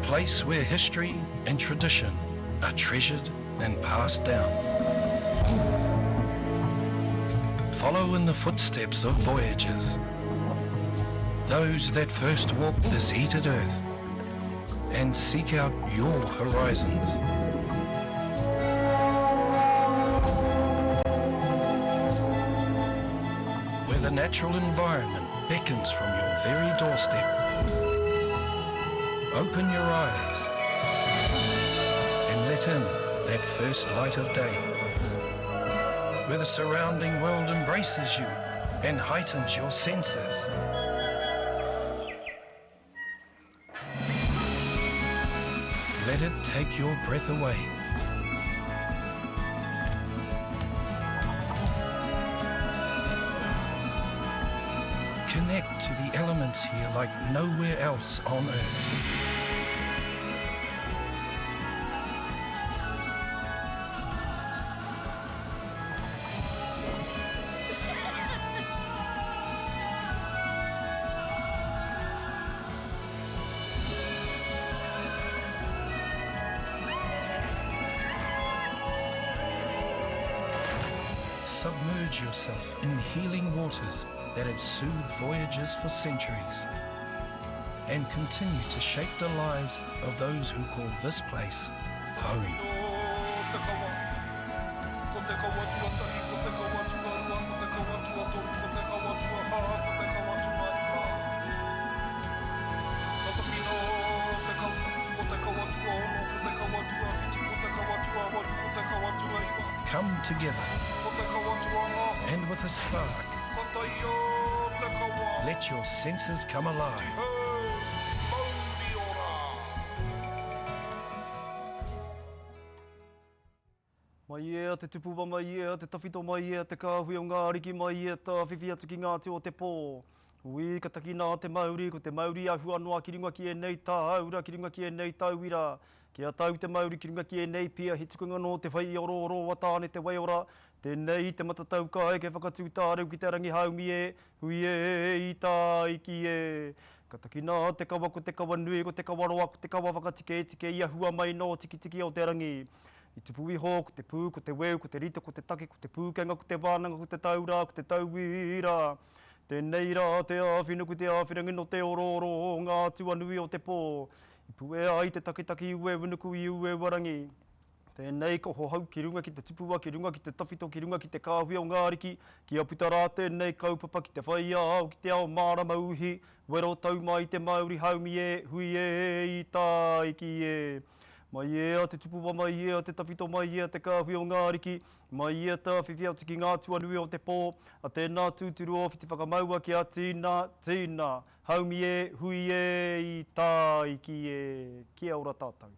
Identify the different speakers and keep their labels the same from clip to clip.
Speaker 1: place where history and tradition are treasured and passed down. Follow in the footsteps of voyagers, those that first walked this heated earth, and seek out your horizons. Where the natural environment beckons from your very doorstep. Open your eyes and let in that first light of day, where the surrounding world embraces you and heightens your senses. Let it take your breath away. Connect to the elements here like nowhere else on earth. Submerge yourself in healing waters that have soothed voyagers for centuries and continue to shape the lives of those who call this place home. Come together, and with a spark, let your senses come alive.
Speaker 2: Mai ea te tupuwa, mai ea te tawhito, mai ea te kāhui o ngā riki, mai ea tā whiwhi atu ki ngā te o te pō. Ui, ka taki nā te Māori, ko te Māori a hua noa ki runga ki e nei tā aura, ki runga ki e nei tauira. Kia tau te Māori ki runga ki e nei pia, he tukunga no te whai oro oro wa tāne te wai ora. Tēnei te matatau ka e ke whakatū tāreu ki te rangi haumi e, hui e i tā iki e. Ka taki nā te kawa ko te kawa nui, ko te kawa roa, ko te kawa whakatike e tike i ahua mai no tiki tiki o te rangi. I tupu iho, ko te pū, ko te weu, ko te rito, ko te take, ko te pūkenga, ko te wānanga, ko te taura, ko te tauira. Tēnei rā te āwhinu, ko te āwhirangi no te oro oro o ngā tuanui o te pō. I pu e ai te takitaki ue winuku i ue warangi. Tēnei ko ho hau ki runga ki te tupua, ki runga ki te tawhito, ki runga ki te kāhui o ngā riki, ki a puta rā tēnei kaupapa ki te whai ao, ki te ao māra mauhi, wero tau mai te Māori haumi e, hui e i tā iki e. Mai ea te tupua, mai ea te tawhito, mai ea te kāhui o ngā riki, mai ea tā whiwhi atu ki ngā tuanui o te pō, a tēnā tūturu o whiti whakamaua ki a tīna, tīna, haumi e, hui e i tā iki e. Kia ora tātou.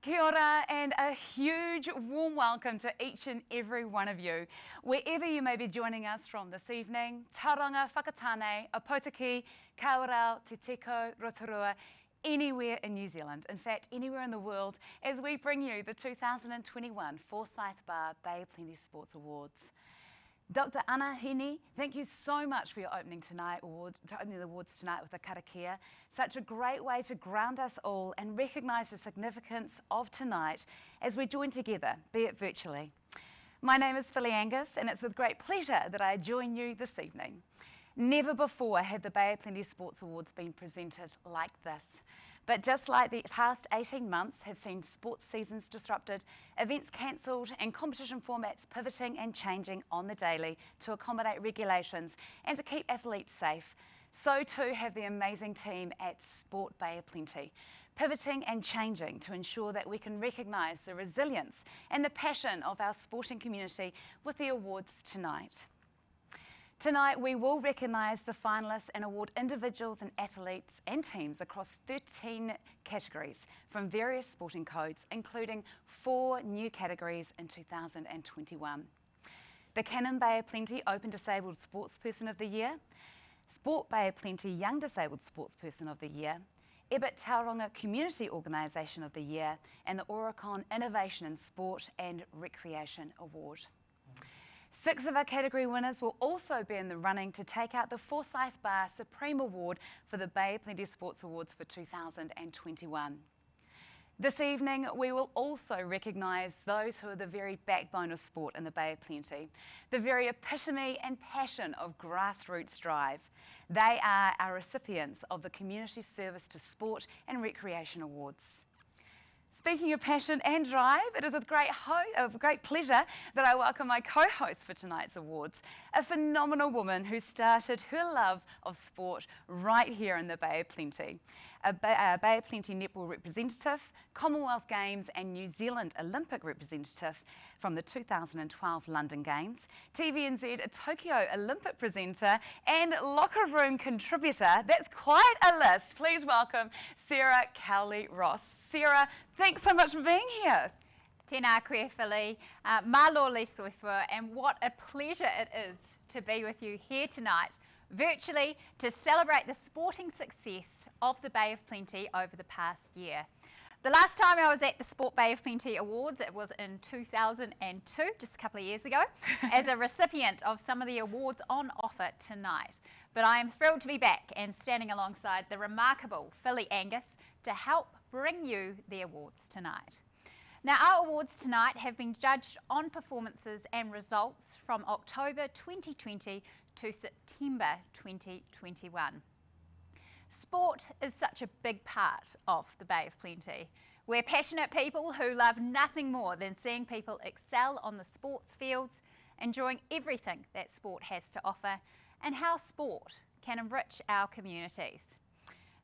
Speaker 3: Kia ora and a huge warm welcome to each and every one of you, wherever you may be joining us from this evening. Tauranga, Whakatane, Opotiki, Kaurau, Te Teko, Rotorua, anywhere in New Zealand, in fact anywhere in the world, as we bring you the 2021 Forsyth Barr Bay Plenty Sports Awards. Dr. Anna Hini, thank you so much for your opening the awards tonight with the karakia. Such a great way to ground us all and recognise the significance of tonight as we join together, be it virtually. My name is Angus, and it's with great pleasure that I join you this evening. Never before have the Bay of Plenty Sports Awards been presented like this. But just like the past 18 months have seen sports seasons disrupted, events cancelled and competition formats pivoting and changing on the daily to accommodate regulations and to keep athletes safe, so too have the amazing team at Sport Bay of Plenty, pivoting and changing to ensure that we can recognise the resilience and the passion of our sporting community with the awards tonight. Tonight we will recognise the finalists and award individuals and athletes and teams across 13 categories from various sporting codes, including 4 new categories in 2021. The Cannon Bay of Plenty Open Disabled Sportsperson of the Year, Sport Bay of Plenty Young Disabled Sportsperson of the Year, Ebert Tauranga Community Organisation of the Year, and the Oricon Innovation in Sport and Recreation Award. 6 of our category winners will also be in the running to take out the Forsyth Barr Supreme Award for the Bay of Plenty Sports Awards for 2021. This evening, we will also recognise those who are the very backbone of sport in the Bay of Plenty, the very epitome and passion of grassroots drive. They are our recipients of the Community Service to Sport and Recreation Awards. Speaking of passion and drive, it is with great pleasure that I welcome my co-host for tonight's awards, a phenomenal woman who started her love of sport right here in the Bay of Plenty. A Bay of Plenty netball representative, Commonwealth Games and New Zealand Olympic representative from the 2012 London Games, TVNZ Tokyo Olympic presenter and locker room contributor. That's quite a list. Please welcome Sarah Cowley-Ross. Sarah, thanks so much for being here.
Speaker 4: Tēnā koe Philly, malo le soifua, and what a pleasure it is to be with you here tonight, virtually, to celebrate the sporting success of the Bay of Plenty over the past year. The last time I was at the Sport Bay of Plenty Awards, it was in 2002, just a couple of years ago, as a recipient of some of the awards on offer tonight. But I am thrilled to be back and standing alongside the remarkable Philly Angus to help bring you the awards tonight. Now, our awards tonight have been judged on performances and results from October 2020 to September 2021. Sport is such a big part of the Bay of Plenty. We're passionate people who love nothing more than seeing people excel on the sports fields, enjoying everything that sport has to offer, and how sport can enrich our communities.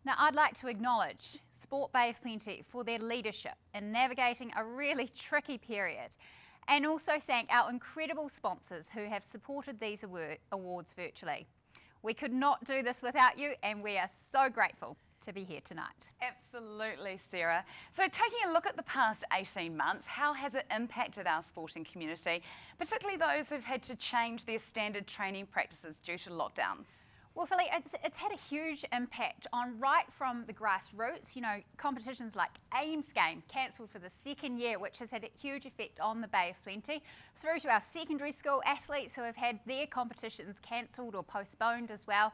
Speaker 4: Now, I'd like to acknowledge Sport Bay of Plenty for their leadership in navigating a really tricky period, and also thank our incredible sponsors who have supported these awards virtually. We could not do this without you, and we are so grateful to be here tonight.
Speaker 3: Absolutely, Sarah. So taking a look at the past 18 months, how has it impacted our sporting community, particularly those who've had to change their standard training practices due to lockdowns?
Speaker 4: Well, Philly, it's had a huge impact on right from the grassroots. You know, competitions like Ames Game cancelled for the second year, which has had a huge effect on the Bay of Plenty, through to our secondary school athletes who have had their competitions cancelled or postponed as well,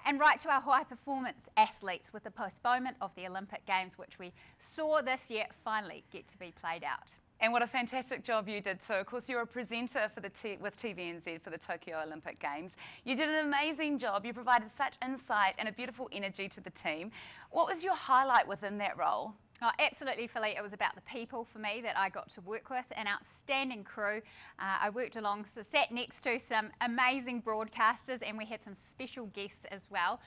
Speaker 4: and right to our high performance athletes with the postponement of the Olympic Games, which we saw this year finally get to be played out.
Speaker 3: And what a fantastic job you did too. Of course, you're a presenter for with TVNZ for the Tokyo Olympic Games. You did an amazing job. You provided such insight and a beautiful energy to the team. What was your highlight within that role?
Speaker 4: Oh, absolutely, Philly. It was about the people for me that I got to work with, an outstanding crew. I worked sat next to some amazing broadcasters, and we had some special guests as well,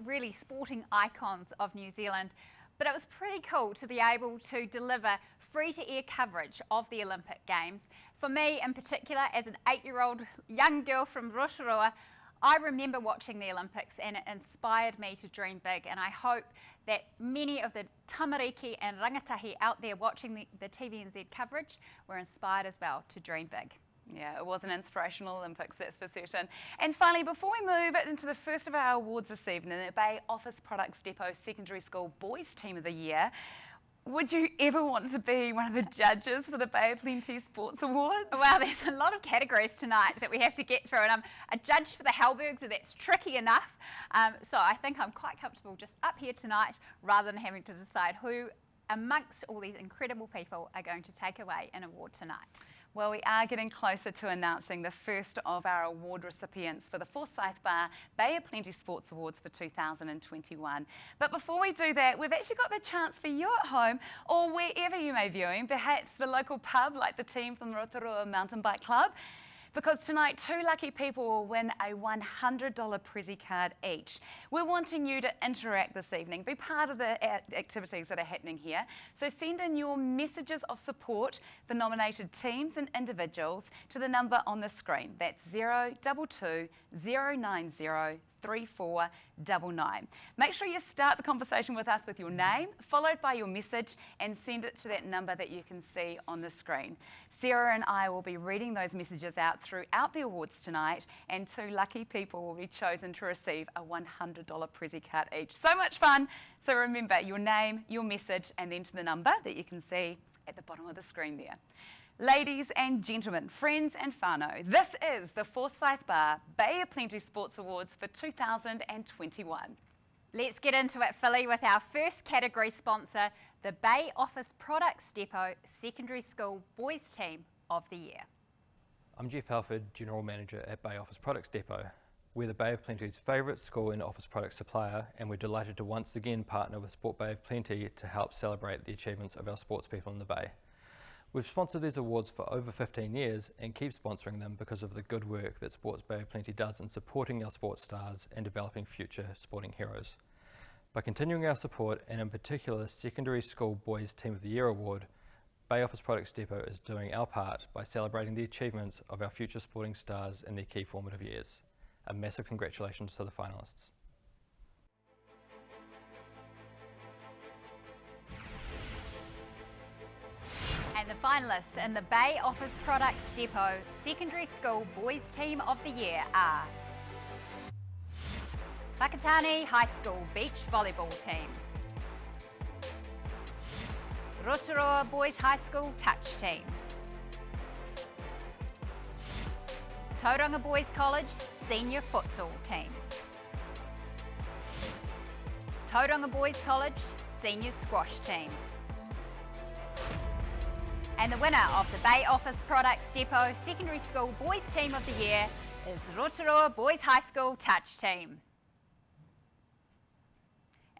Speaker 4: really sporting icons of New Zealand. But it was pretty cool to be able to deliver free-to-air coverage of the Olympic Games. For me in particular, as an 8-year-old young girl from Rotorua, I remember watching the Olympics and it inspired me to dream big, and I hope that many of the tamariki and rangatahi out there watching the TVNZ coverage were inspired as well to dream big.
Speaker 3: Yeah, it was an inspirational Olympics, that's for certain. And finally, before we move into the first of our awards this evening, the Bay Office Products Depot Secondary School Boys Team of the Year, would you ever want to be one of the judges for the Bay of Plenty Sports Awards?
Speaker 4: Well, there's a lot of categories tonight that we have to get through, and I'm a judge for the Halbergs, so that's tricky enough. So I think I'm quite comfortable just up here tonight rather than having to decide who amongst all these incredible people are going to take away an award tonight.
Speaker 3: Well, we are getting closer to announcing the first of our award recipients for the Forsyth Barr Bay of Plenty Sports Awards for 2021. But before we do that, we've actually got the chance for you at home or wherever you may be viewing, perhaps the local pub like the team from the Rotorua Mountain Bike Club, because tonight 2 lucky people will win a $100 Prezi card each. We're wanting you to interact this evening, be part of the activities that are happening here. So send in your messages of support for nominated teams and individuals to the number on the screen. That's 022 090 3499. Make sure you start the conversation with us with your name, followed by your message, and send it to that number that you can see on the screen. Sarah and I will be reading those messages out throughout the awards tonight, and 2 lucky people will be chosen to receive a $100 Prezi card each. So much fun! So remember your name, your message, and then to the number that you can see at the bottom of the screen there. Ladies and gentlemen, friends and whānau, this is the Forsyth Barr Bay of Plenty Sports Awards for 2021.
Speaker 4: Let's get into it, Philly, with our first category sponsor, the Bay Office Products Depot Secondary School Boys Team of the Year.
Speaker 5: I'm Jeff Halford, General Manager at Bay Office Products Depot. We're the Bay of Plenty's favourite school and office product supplier, and we're delighted to once again partner with Sport Bay of Plenty to help celebrate the achievements of our sports people in the Bay. We've sponsored these awards for over 15 years and keep sponsoring them because of the good work that Sports Bay of Plenty does in supporting our sports stars and developing future sporting heroes. By continuing our support, and in particular Secondary School Boys Team of the Year Award, Bay Office Products Depot is doing our part by celebrating the achievements of our future sporting stars in their key formative years. A massive congratulations to the finalists.
Speaker 4: And the finalists in the Bay Office Products Depot Secondary School Boys Team of the Year are Whakatane High School Beach Volleyball Team, Rotorua Boys High School Touch Team, Tauranga Boys College Senior Futsal Team, Tauranga Boys College Senior Squash Team. And the winner of the Bay Office Products Depot Secondary School Boys Team of the Year is Rotorua Boys High School Touch Team.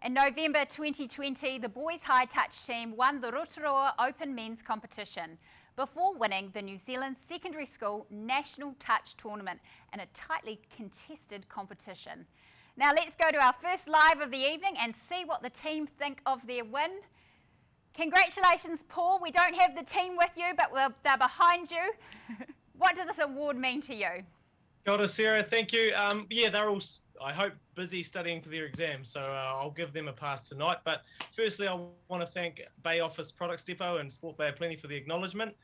Speaker 4: In November 2020, the Boys High Touch Team won the Rotorua Open Men's Competition before winning the New Zealand Secondary School National Touch Tournament in a tightly contested competition. Now let's go to our first live of the evening and see what the team think of their win. Congratulations, Paul. We don't have the team with you, but they're behind you. What does this award mean to you?
Speaker 6: Kia ora, Sarah. Thank you. Yeah, they're all, I hope, busy studying for their exams, so I'll give them a pass tonight. But firstly, I want to thank Bay Office Products Depot and Sport Bay of Plenty for the acknowledgement.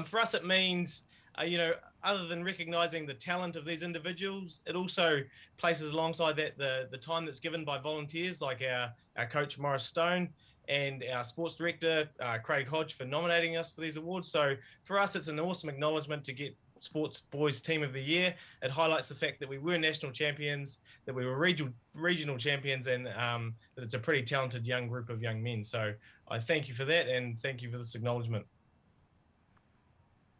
Speaker 6: For us, it means, you know, other than recognising the talent of these individuals, it also places alongside that the time that's given by volunteers like our coach Morris Stone and our sports director Craig Hodge for nominating us for these awards. So for us, it's an awesome acknowledgement to get Sports Boys Team of the Year. It highlights the fact that we were national champions, that we were regional champions, and that it's a pretty talented young group of young men. So I thank you for that, and thank you for this acknowledgement.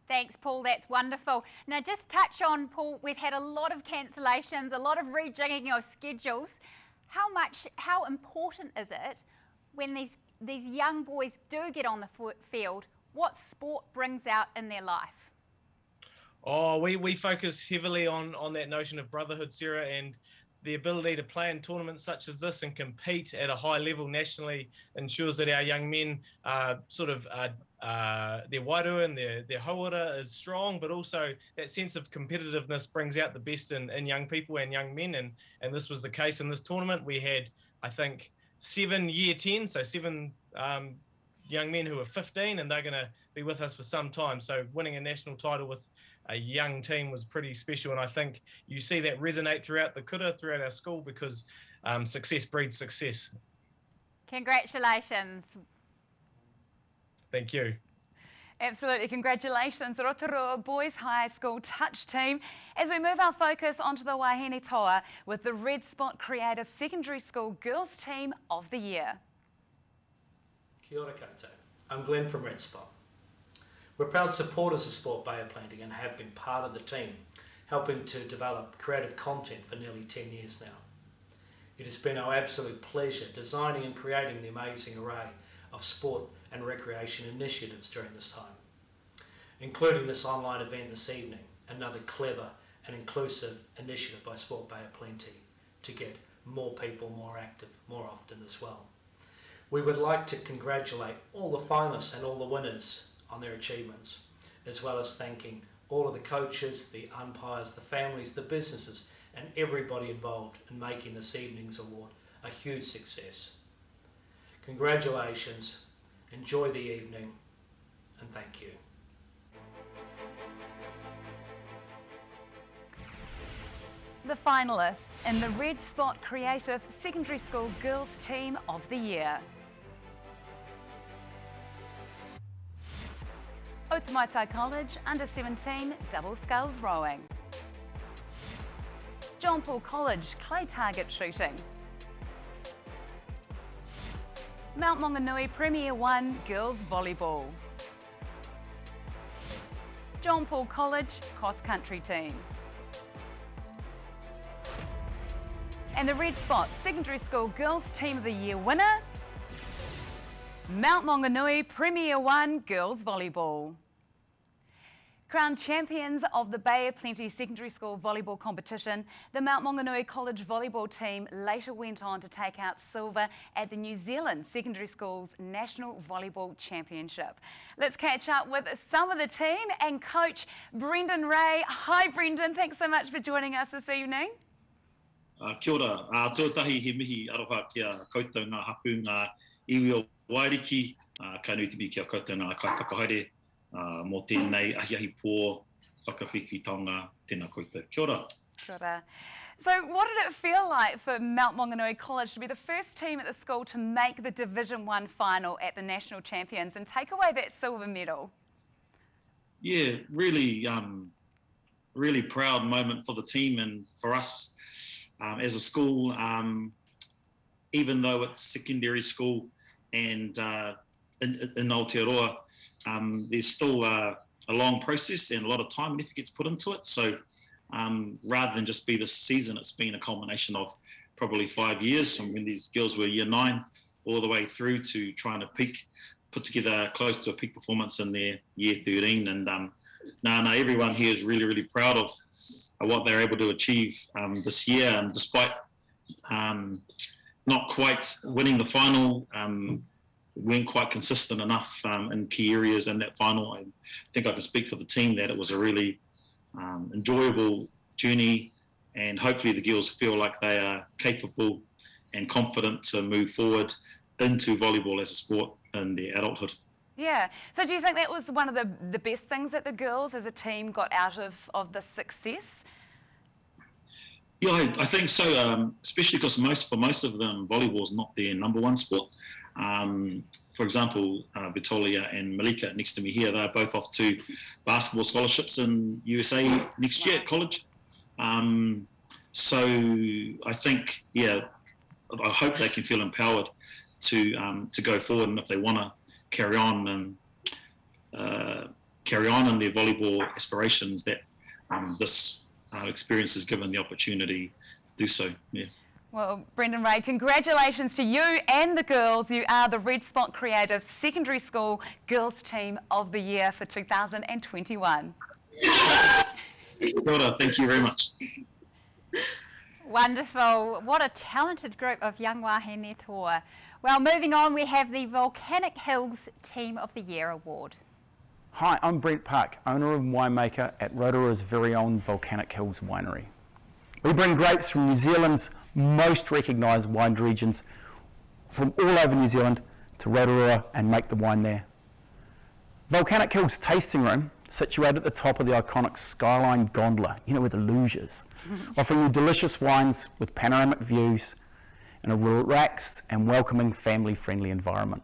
Speaker 4: Thanks, Paul. That's wonderful. Now, just touch on, Paul, we've had a lot of cancellations, a lot of rejigging of schedules. How important is it when these young boys do get on the field? What sport brings out in their life?
Speaker 6: Oh, we focus heavily on that notion of brotherhood, Sarah, and the ability to play in tournaments such as this and compete at a high level nationally ensures that our young men their wairua and their hauora is strong, but also that sense of competitiveness brings out the best in young people and young men, and this was the case in this tournament. We had, I think, 7 year 10, so 7 young men who are 15, and they're going to be with us for some time. So winning a national title with a young team was pretty special, and I think you see that resonate throughout the kura, throughout our school, because success breeds success.
Speaker 4: Congratulations.
Speaker 6: Thank you.
Speaker 3: Absolutely, congratulations, Rotorua Boys High School Touch Team. As we move our focus onto the Wahine Toa with the Red Spot Creative Secondary School Girls Team of the Year.
Speaker 7: Kia ora koutou. I'm Glenn from Red Spot. We're proud supporters of Sport Bay of Plenty and have been part of the team, helping to develop creative content for nearly 10 years now. It has been our absolute pleasure designing and creating the amazing array of sport and recreation initiatives during this time, including this online event this evening, another clever and inclusive initiative by Sport Bay of Plenty to get more people more active more often as well. We would like to congratulate all the finalists and all the winners on their achievements, as well as thanking all of the coaches, the umpires, the families, the businesses and everybody involved in making this evening's award a huge success. Congratulations, enjoy the evening, and thank you.
Speaker 3: The finalists in the Red Spot Creative Secondary School Girls Team of the Year. Otamaita College Under-17 Double Sculls Rowing. John Paul College Clay Target Shooting. Mount Maunganui Premier 1 Girls Volleyball. John Paul College Cross Country Team. And the Red Spot Secondary School Girls Team of the Year winner, Mount Maunganui Premier 1 Girls Volleyball. Crowned champions of the Bay of Plenty Secondary School Volleyball competition, the Mount Maunganui College volleyball team later went on to take out silver at the New Zealand Secondary Schools National Volleyball Championship. Let's catch up with some of the team and coach Brendan Ray. Hi Brendan, thanks so much for joining us this evening.
Speaker 8: Kia ora, tuatahi he mihi aroha kia koutou ngā hapu ngā iwi o Wairiki, ka nui tibi kia koutou ngā kai whakahaere, mō tēnei ahi pō whakawhiwhitanga tēnā koutou. Kia ora.
Speaker 3: Kia ora. So what did it feel like for Mount Maunganui College to be the first team at the school to make the Division 1 final at the National Champions and take away that silver medal?
Speaker 8: Yeah, really proud moment for the team and for us. As a school, even though it's secondary school and in Aotearoa, there's still a long process and a lot of time and effort gets put into it. So rather than just be this season, it's been a culmination of probably 5 years from when these girls were year 9 all the way through to trying to put together close to a peak performance in their year 13. And everyone here is really, really proud of what they're able to achieve this year. And despite not quite winning the final, weren't quite consistent enough in key areas in that final. I think I can speak for the team that it was a really enjoyable journey, and hopefully the girls feel like they are capable and confident to move forward into volleyball as a sport in their adulthood. Yeah.
Speaker 3: So do you think that was one of the best things that the girls as a team got out of the success?
Speaker 8: Yeah, I think so, especially because for most of them, volleyball is not their number one sport. For example, Vitolia and Malika next to me here, they're both off to basketball scholarships in USA next year at college. So I think, I hope they can feel empowered to go forward, and if they want to carry on in their volleyball aspirations, that this experience has given the opportunity to do so. Yeah.
Speaker 3: Well, Brendan Ray, congratulations to you and the girls. You are the Red Spot Creative Secondary School Girls Team of the Year for 2021.
Speaker 8: Thank you very much.
Speaker 4: Wonderful. What a talented group of young wahine toa. Well, moving on, we have the Volcanic Hills Team of the Year Award.
Speaker 9: Hi, I'm Brent Park, owner and winemaker at Rotorua's very own Volcanic Hills Winery. We bring grapes from New Zealand's most recognised wine regions from all over New Zealand to Rotorua and make the wine there. Volcanic Hills Tasting Room, situated at the top of the iconic Skyline Gondola, with the luges, offering you delicious wines with panoramic views in a relaxed and welcoming family-friendly environment.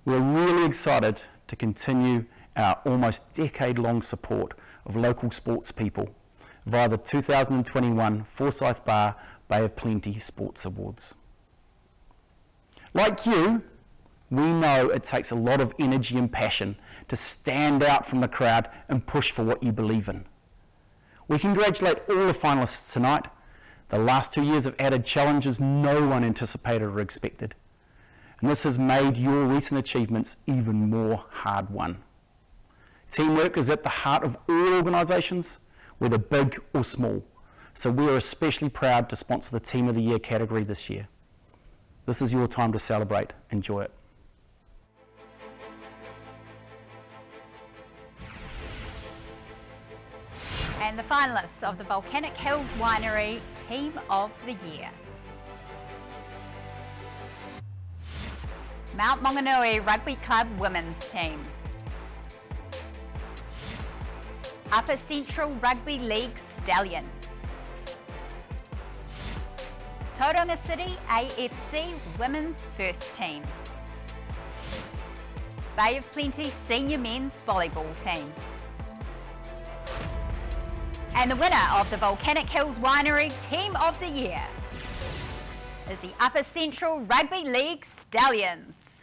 Speaker 9: We're really excited to continue our almost decade-long support of local sports people via the 2021 Forsyth Barr Bay of Plenty Sports Awards. Like you, we know it takes a lot of energy and passion to stand out from the crowd and push for what you believe in. We congratulate all the finalists tonight. The last 2 years have added challenges no one anticipated or expected, and this has made your recent achievements even more hard-won. Teamwork is at the heart of all organisations, whether big or small, so we are especially proud to sponsor the Team of the Year category this year. This is your time to celebrate. Enjoy it.
Speaker 4: And And the finalists of the Volcanic Hills Winery Team of the Year. Mount Maunganui Rugby Club Women's Team. Upper Central Rugby League Stallions. Tauranga City AFC Women's First Team. Bay of Plenty Senior Men's Volleyball Team. And the winner of the Volcanic Hills Winery Team of the Year is the Upper Central Rugby League Stallions.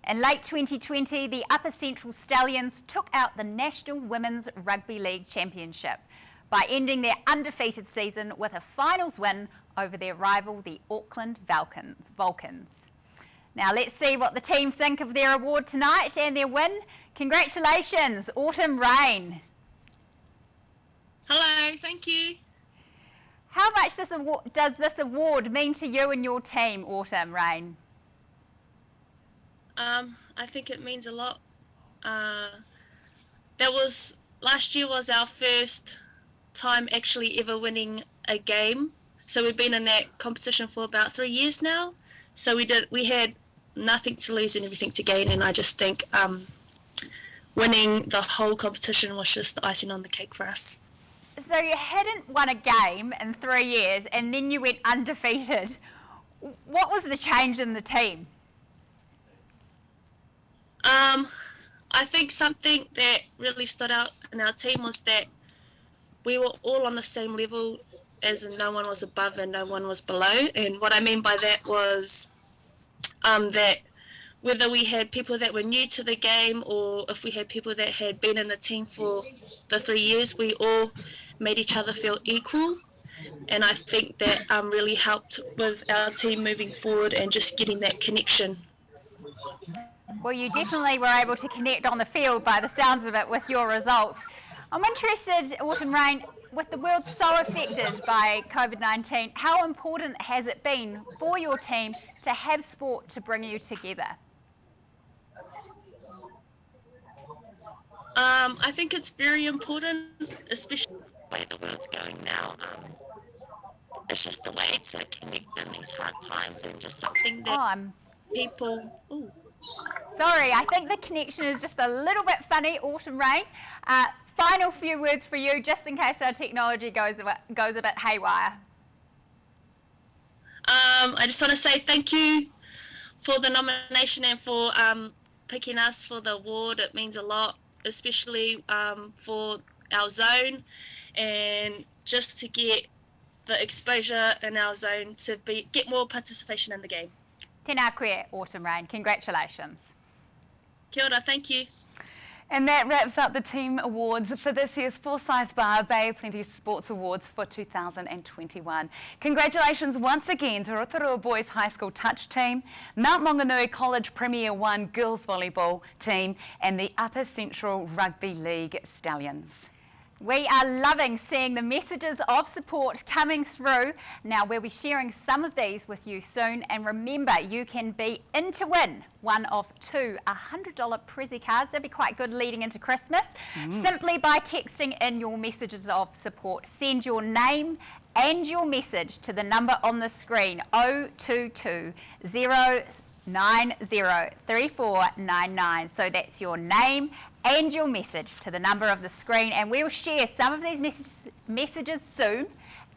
Speaker 4: In late 2020, the Upper Central Stallions took out the National Women's Rugby League Championship by ending their undefeated season with a finals win over their rival, the Auckland Vulcans. Now let's see what the team think of their award tonight and their win. Congratulations, Autumn Rain.
Speaker 10: Hello, thank you.
Speaker 4: How much does this award mean to you and your team, Autumn Rain?
Speaker 10: I think it means a lot. Last year was our first time actually ever winning a game. So we've been in that competition for about 3 years now. So we had nothing to lose and everything to gain, and I just think winning the whole competition was just the icing on the cake for us.
Speaker 4: So you hadn't won a game in 3 years and then you went undefeated. What was the change in the team?
Speaker 10: I think something that really stood out in our team was that we were all on the same level, as in no one was above and no one was below. And what I mean by that was that whether we had people that were new to the game or if we had people that had been in the team for the 3 years, we all made each other feel equal. And I think that really helped with our team moving forward and just getting that connection.
Speaker 4: Well, you definitely were able to connect on the field by the sounds of it with your results. I'm interested, Autumn Rain, with the world so affected by COVID-19, how important has it been for your team to have sport to bring you together?
Speaker 10: I think it's very important, especially the way the world's going now. It's just a way to connect in these hard times and just something that people... Ooh.
Speaker 4: Sorry, I think the connection is just a little bit funny, Autumn Rain. Final few words for you, just in case our technology goes a bit haywire.
Speaker 10: I just want to say thank you for the nomination and for picking us for the award. It means a lot, especially for our zone, and just to get the exposure in our zone to get more participation in the game.
Speaker 4: Tēnā koe, Autumn Rain. Congratulations.
Speaker 10: Kia ora, thank you.
Speaker 3: And that wraps up the team awards for this year's Forsyth Barr Bay of Plenty Sports Awards for 2021. Congratulations once again to Rotorua Boys High School Touch Team, Mount Maunganui College Premier 1 Girls Volleyball Team and the Upper Central Rugby League Stallions. We are loving seeing the messages of support coming through. Now we'll be sharing some of these with you soon, and remember you can be in to win one of 2 $100 Prezi cards. That'll be quite good leading into Christmas. Simply by texting in your messages of support. Send your name and your message to the number on the screen 022 090 3499. So that's your name and your message to the number of the screen, and we'll share some of these messages soon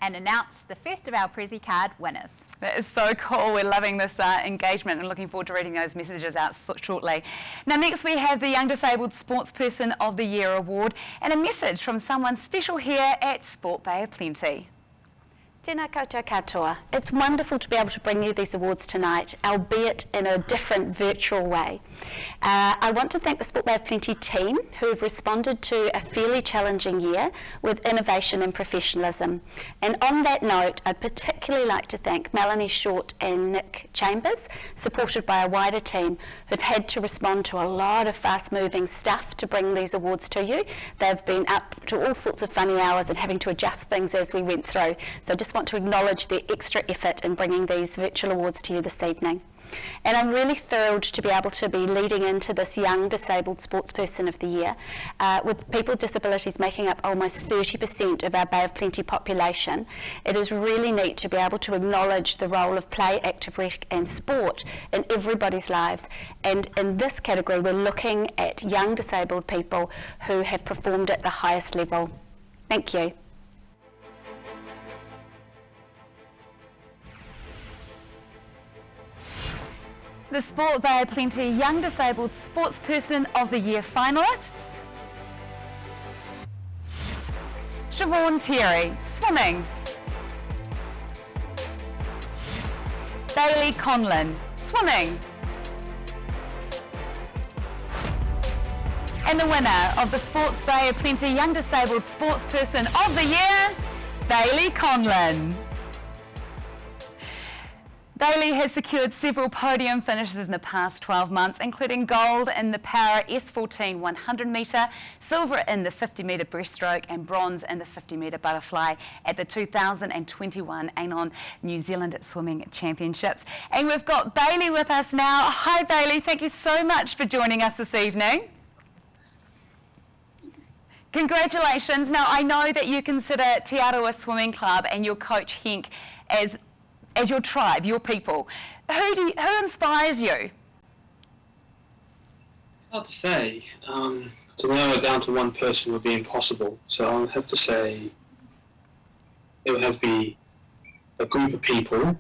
Speaker 3: and announce the first of our Prezi card winners.
Speaker 11: That is so cool. We're loving this engagement and looking forward to reading those messages out shortly. Now next we have the Young Disabled Sportsperson of the Year Award and a message from someone special here at Sport Bay of Plenty.
Speaker 12: Tēnā koutou katoa. It's wonderful to be able to bring you these awards tonight, albeit in a different virtual way. I want to thank the Sport Bay of Plenty team who have responded to a fairly challenging year with innovation and professionalism. And on that note, I'd particularly like to thank Melanie Short and Nick Chambers, supported by a wider team who've had to respond to a lot of fast-moving stuff to bring these awards to you. They've been up to all sorts of funny hours and having to adjust things as we went through. So just want to acknowledge their extra effort in bringing these virtual awards to you this evening. And I'm really thrilled to be able to be leading into this Young Disabled Sportsperson of the Year, with people with disabilities making up almost 30% of our Bay of Plenty population. It is really neat to be able to acknowledge the role of play, active rec and sport in everybody's lives. And in this category, we're looking at young disabled people who have performed at the highest level. Thank you.
Speaker 3: The Sport Bay of Plenty Young Disabled Sportsperson of the Year finalists. Siobhan Terry, swimming. Bailey Conlon, swimming. And the winner of the Sports Bay of Plenty Young Disabled Sportsperson of the Year, Bailey Conlon. Bailey has secured several podium finishes in the past 12 months, including gold in the Para S14 100 metre, silver in the 50 metre breaststroke and bronze in the 50 metre butterfly at the 2021 Anon New Zealand Swimming Championships. And we've got Bailey with us now. Hi Bailey, thank you so much for joining us this evening. Congratulations. Now I know that you consider Te Aroha Swimming Club and your coach Henk as your tribe, your people. Who inspires you?
Speaker 13: Hard to say. To narrow it down to one person would be impossible. So I would have to say it would have to be a group of people.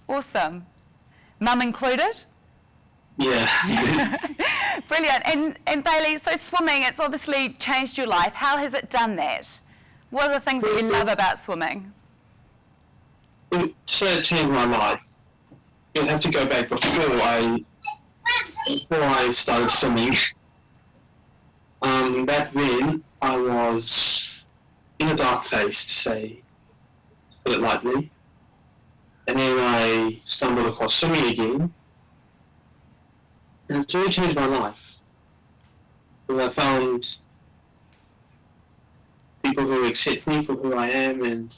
Speaker 3: Awesome. Mum included?
Speaker 13: Yeah.
Speaker 3: Brilliant. And Bailey, so swimming, it's obviously changed your life. How has it done that? What are the things that you love about swimming?
Speaker 13: To say it changed my life, you'd have to go back before I started swimming. Back then, I was in a dark place, to put it lightly. And then I stumbled across swimming again. And it's really changed my life. And I found people who accept me for who I am, and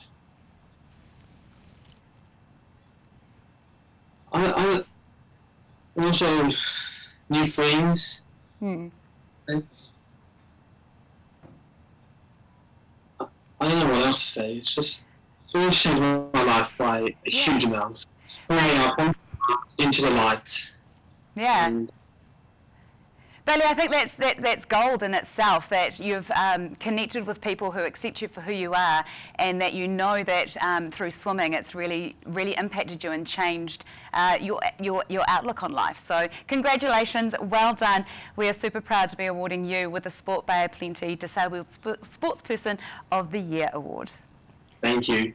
Speaker 13: I also new friends. I don't know what else to say. It's really changed my life by a huge amount. Bringing up into the light.
Speaker 3: Yeah. Bailey, I think that's gold in itself, that you've connected with people who accept you for who you are, and that you know that through swimming it's really impacted you and changed your outlook on life. So congratulations, well done. We are super proud to be awarding you with the Sport Bay of Plenty Disabled Sportsperson of the Year Award.
Speaker 13: Thank you.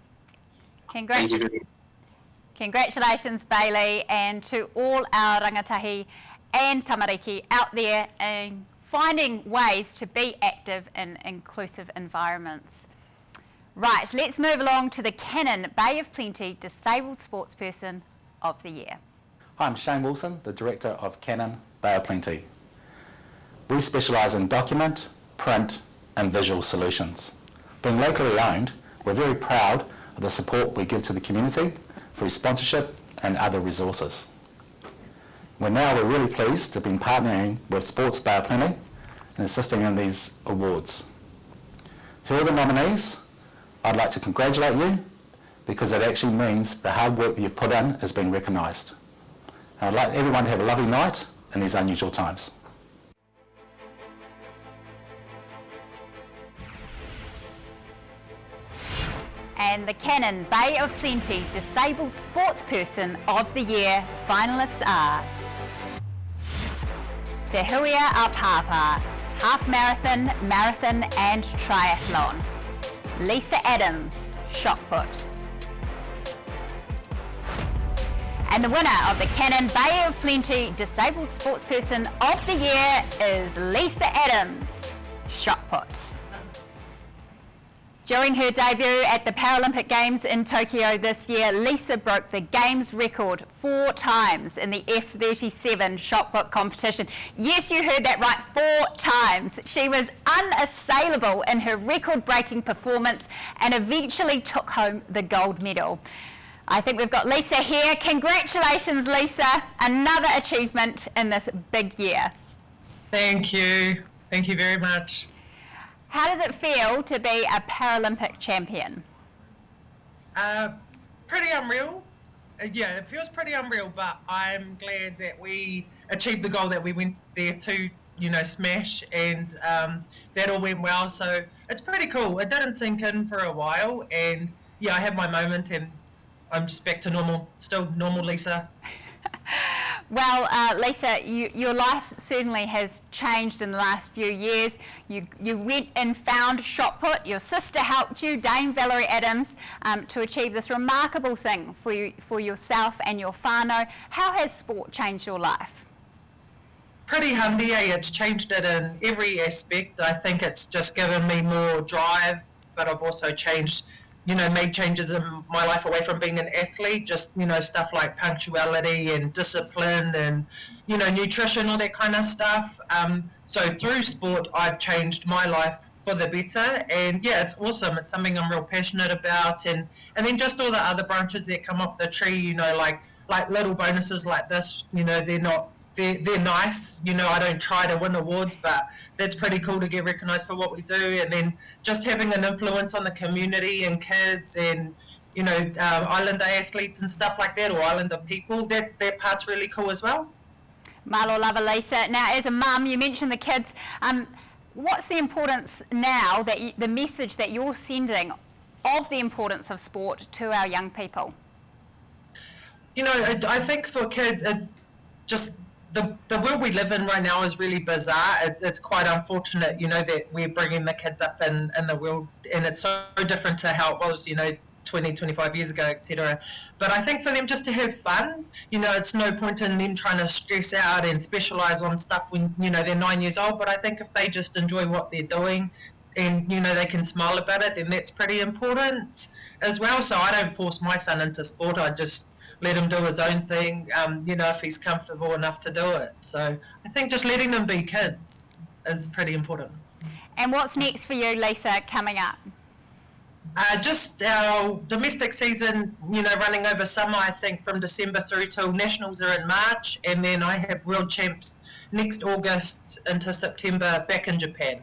Speaker 4: Congratulations, Bailey, and to all our rangatahi and tamariki out there and finding ways to be active in inclusive environments. Right, let's move along to the Cannon Bay of Plenty Disabled Sportsperson of the Year.
Speaker 14: Hi, I'm Shane Wilson, the Director of Cannon Bay of Plenty. We specialise in document, print and visual solutions. Being locally owned, we're very proud of the support we give to the community through sponsorship and other resources. We're really pleased to have been partnering with Sports Bay of Plenty and assisting in these awards. To all the nominees, I'd like to congratulate you because it actually means the hard work that you've put in has been recognised. I'd like everyone to have a lovely night in these unusual times.
Speaker 4: And the Cannon Bay of Plenty Disabled Sportsperson of the Year finalists are Te Huia Apapa, Half Marathon, Marathon and Triathlon. Lisa Adams, Shot Put. And the winner of the Cannon Bay of Plenty Disabled Sportsperson of the Year is Lisa Adams, Shot Put. During her debut at the Paralympic Games in Tokyo this year, Lisa broke the Games record 4 times in the F37 shot put competition. Yes, you heard that right, 4 times. She was unassailable in her record-breaking performance and eventually took home the gold medal. I think we've got Lisa here. Congratulations, Lisa. Another achievement in this big year.
Speaker 15: Thank you. Thank you very much.
Speaker 4: How does it feel to be a Paralympic champion?
Speaker 15: Pretty unreal. Yeah, it feels pretty unreal, but I'm glad that we achieved the goal that we went there to, smash, and that all went well. So it's pretty cool. It didn't sink in for a while, and yeah, I had my moment, and I'm just back to normal, still normal Lisa.
Speaker 4: Well, Lisa, your life certainly has changed in the last few years. You went and found shot put. Your sister helped you, Dame Valerie Adams, to achieve this remarkable thing for yourself and your whānau. How has sport changed your life?
Speaker 15: Pretty handy, It's changed it in every aspect. I think it's just given me more drive, but I've also changed, made changes in my life away from being an athlete, just, stuff like punctuality and discipline and, nutrition, all that kind of stuff. So through sport, I've changed my life for the better, and yeah, it's awesome. It's something I'm real passionate about, and then just all the other branches that come off the tree, like little bonuses like this, they're nice. I don't try to win awards, but that's pretty cool to get recognised for what we do. And then just having an influence on the community and kids and, Islander athletes and stuff like that, or Islander people, that part's really cool as well.
Speaker 4: Malo lava, Lisa. Now, as a mum, you mentioned the kids. What's the importance now, the message that you're sending of the importance of sport to our young people?
Speaker 15: I think for kids, it's just the world we live in right now is really bizarre. It's quite unfortunate, that we're bringing the kids up in the world, and it's so different to how it was, 20, 25 years ago, etc. But I think for them just to have fun, it's no point in them trying to stress out and specialise on stuff when, they're 9 years old. But I think if they just enjoy what they're doing and, they can smile about it, then that's pretty important as well. So I don't force my son into sport. I just let him do his own thing, if he's comfortable enough to do it. So I think just letting them be kids is pretty important.
Speaker 4: And what's next for you, Lisa, coming up?
Speaker 15: Just our domestic season, running over summer, I think from December through till Nationals are in March, and then I have World Champs next August into September back in Japan.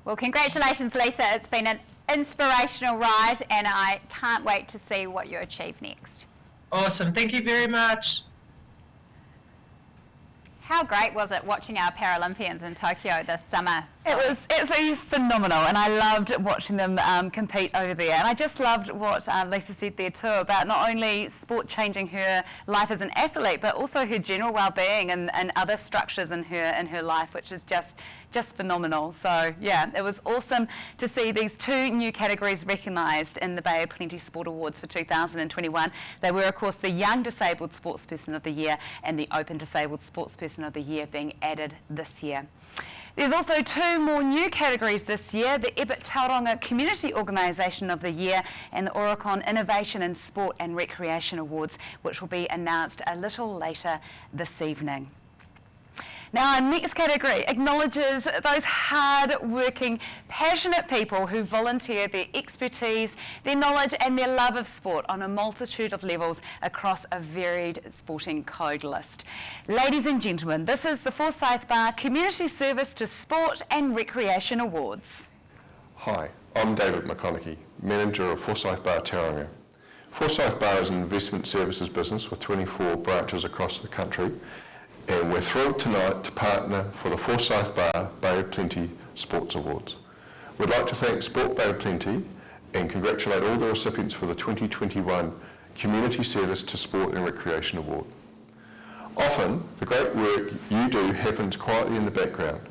Speaker 4: Well, congratulations, Lisa. It's been an inspirational ride, and I can't wait to see what you achieve next.
Speaker 15: Awesome. Thank you very much.
Speaker 4: How great was it watching our Paralympians in Tokyo this summer?
Speaker 11: It was absolutely phenomenal, and I loved watching them compete over there. And I just loved what Lisa said there too about not only sport changing her life as an athlete, but also her general well-being and other structures in her life, which is just phenomenal. So yeah, it was awesome to see these two new categories recognised in the Bay of Plenty Sport Awards for 2021. They were, of course, the Young Disabled Sportsperson of the Year and the Open Disabled Sportsperson of the Year being added this year. There's also two more new categories this year, the Ebert Tauranga Community Organisation of the Year and the Oricon Innovation in Sport and Recreation Awards, which will be announced a little later this evening. Now, our next category acknowledges those hard-working, passionate people who volunteer their expertise, their knowledge and their love of sport on a multitude of levels across a varied sporting code list. Ladies and gentlemen, this is the Forsyth Barr Community Service to Sport and Recreation Awards.
Speaker 16: Hi, I'm David McConaughey, Manager of Forsyth Barr Tauranga. Forsyth Barr is an investment services business with 24 branches across the country, and we're thrilled tonight to partner for the Forsyth Barr Bay of Plenty Sports Awards. We'd like to thank Sport Bay of Plenty and congratulate all the recipients for the 2021 Community Service to Sport and Recreation Award. Often, the great work you do happens quietly in the background,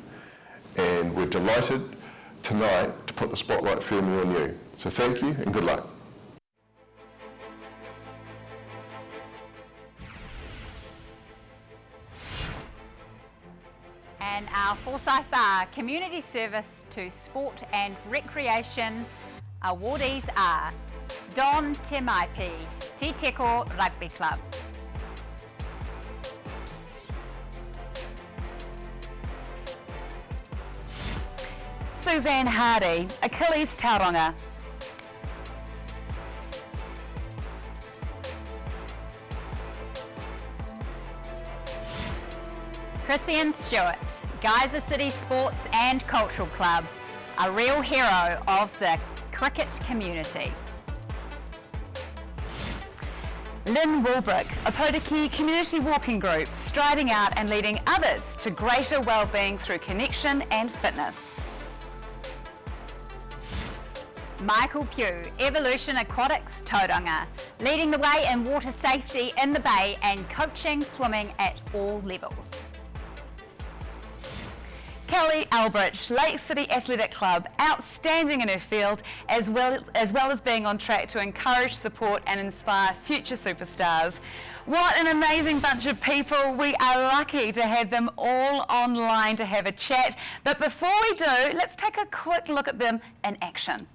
Speaker 16: and we're delighted tonight to put the spotlight firmly on you. So thank you and good luck.
Speaker 4: And our Forsyth Barr Community Service to Sport and Recreation awardees are Don Te Maipi, Te Teko Rugby Club.
Speaker 11: Suzanne Hardy, Achilles Tauranga.
Speaker 4: Crispian Stewart, Geyser City Sports and Cultural Club, a real hero of the cricket community.
Speaker 11: Lynn Walbrook, a Potiki community walking group, striding out and leading others to greater wellbeing through connection and fitness.
Speaker 4: Michael Pugh, Evolution Aquatics Tauranga, leading the way in water safety in the bay and coaching swimming at all levels.
Speaker 11: Kelly Albridge, Lake City Athletic Club, outstanding in her field as well as being on track to encourage, support and inspire future superstars. What an amazing bunch of people. We are lucky to have them all online to have a chat. But before we do, let's take a quick look at them in action.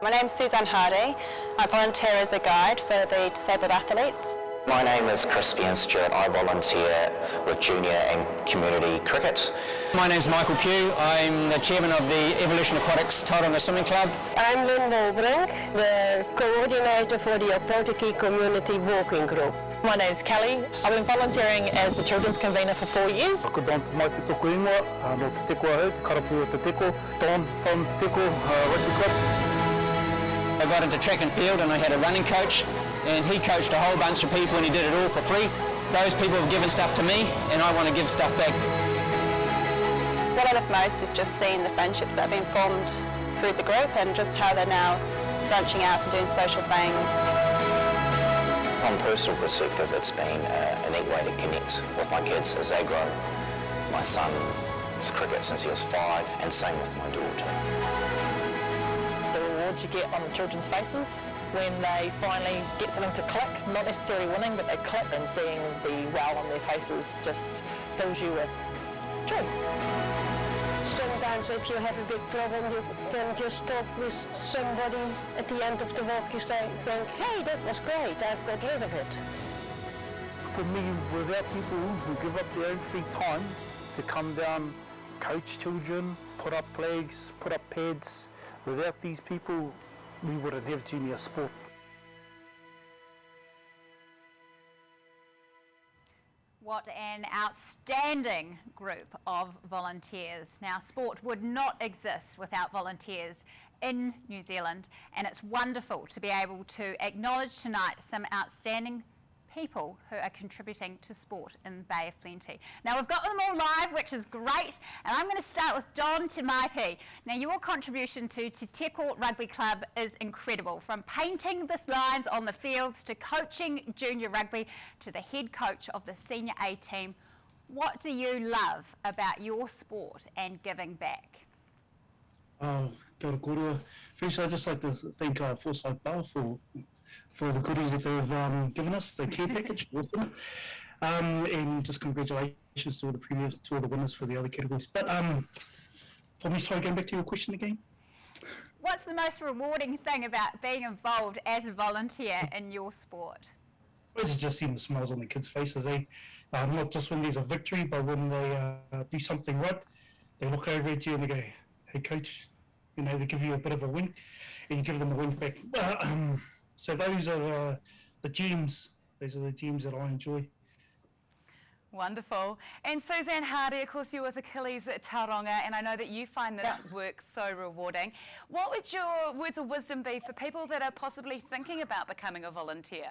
Speaker 17: My name's Suzanne Hardy. I volunteer as a guide for the disabled athletes.
Speaker 18: My name is Crispian Stewart. I volunteer with junior and community cricket.
Speaker 19: My name's Michael Pugh. I'm the chairman of the Evolution Aquatics Tauranga Swimming Club.
Speaker 20: I'm Lynn Walbrook, the coordinator for the Opotiki Community Walking Group.
Speaker 21: My name's Kelly. I've been volunteering as the children's convener for 4 years.
Speaker 22: Ko Don mai te toko ingoa, no te teko ahau, te karapu o te teko, Don from te teko rugby club.
Speaker 19: I got into track and field and I had a running coach and he coached a whole bunch of people and he did it all for free. Those people have given stuff to me and I want to give stuff back.
Speaker 17: What I love most is just seeing the friendships that have been formed through the group and just how they're now branching out and doing social things.
Speaker 18: From a personal perspective, it's been a neat way to connect with my kids as they grow. My son was cricket since he was 5 and same with my daughter.
Speaker 21: You get on the children's faces when they finally get something to click, not necessarily winning, but they click, and seeing the wow on their faces just fills you with joy.
Speaker 20: Sometimes if you have a big problem, you can just talk with somebody at the end of the walk. You think, hey, that was great, I've got rid of it.
Speaker 22: For me, without people who give up their own free time to come down, coach children, put up flags, put up pads, without these people, we wouldn't have junior sport.
Speaker 4: What an outstanding group of volunteers. Now, sport would not exist without volunteers in New Zealand, and it's wonderful to be able to acknowledge tonight some outstanding people who are contributing to sport in the Bay of Plenty. Now we've got them all live, which is great, and I'm going to start with Don Te Maipi. Now your contribution to Te Teko Rugby Club is incredible, from painting the lines on the fields to coaching junior rugby to the head coach of the senior A team. What do you love about your sport and giving back?
Speaker 22: Kia ora kōrua. First, I'd just like to thank Forsyth Barr for the goodies that they've given us, the care package, and just congratulations to all the winners for the other categories. But for me, sorry, going back to your question again.
Speaker 4: What's the most rewarding thing about being involved as a volunteer in your sport?
Speaker 22: It's just seeing the smiles on the kids' faces, not just when there's a victory, but when they do something right, they look over at you and they go, hey coach, they give you a bit of a wink, and you give them a wink back. So those are the gems. Those are the gems that I enjoy.
Speaker 11: Wonderful. And Suzanne Hardy, of course, you're with Achilles at Tauranga, and I know that you find this work so rewarding. What would your words of wisdom be for people that are possibly thinking about becoming a volunteer?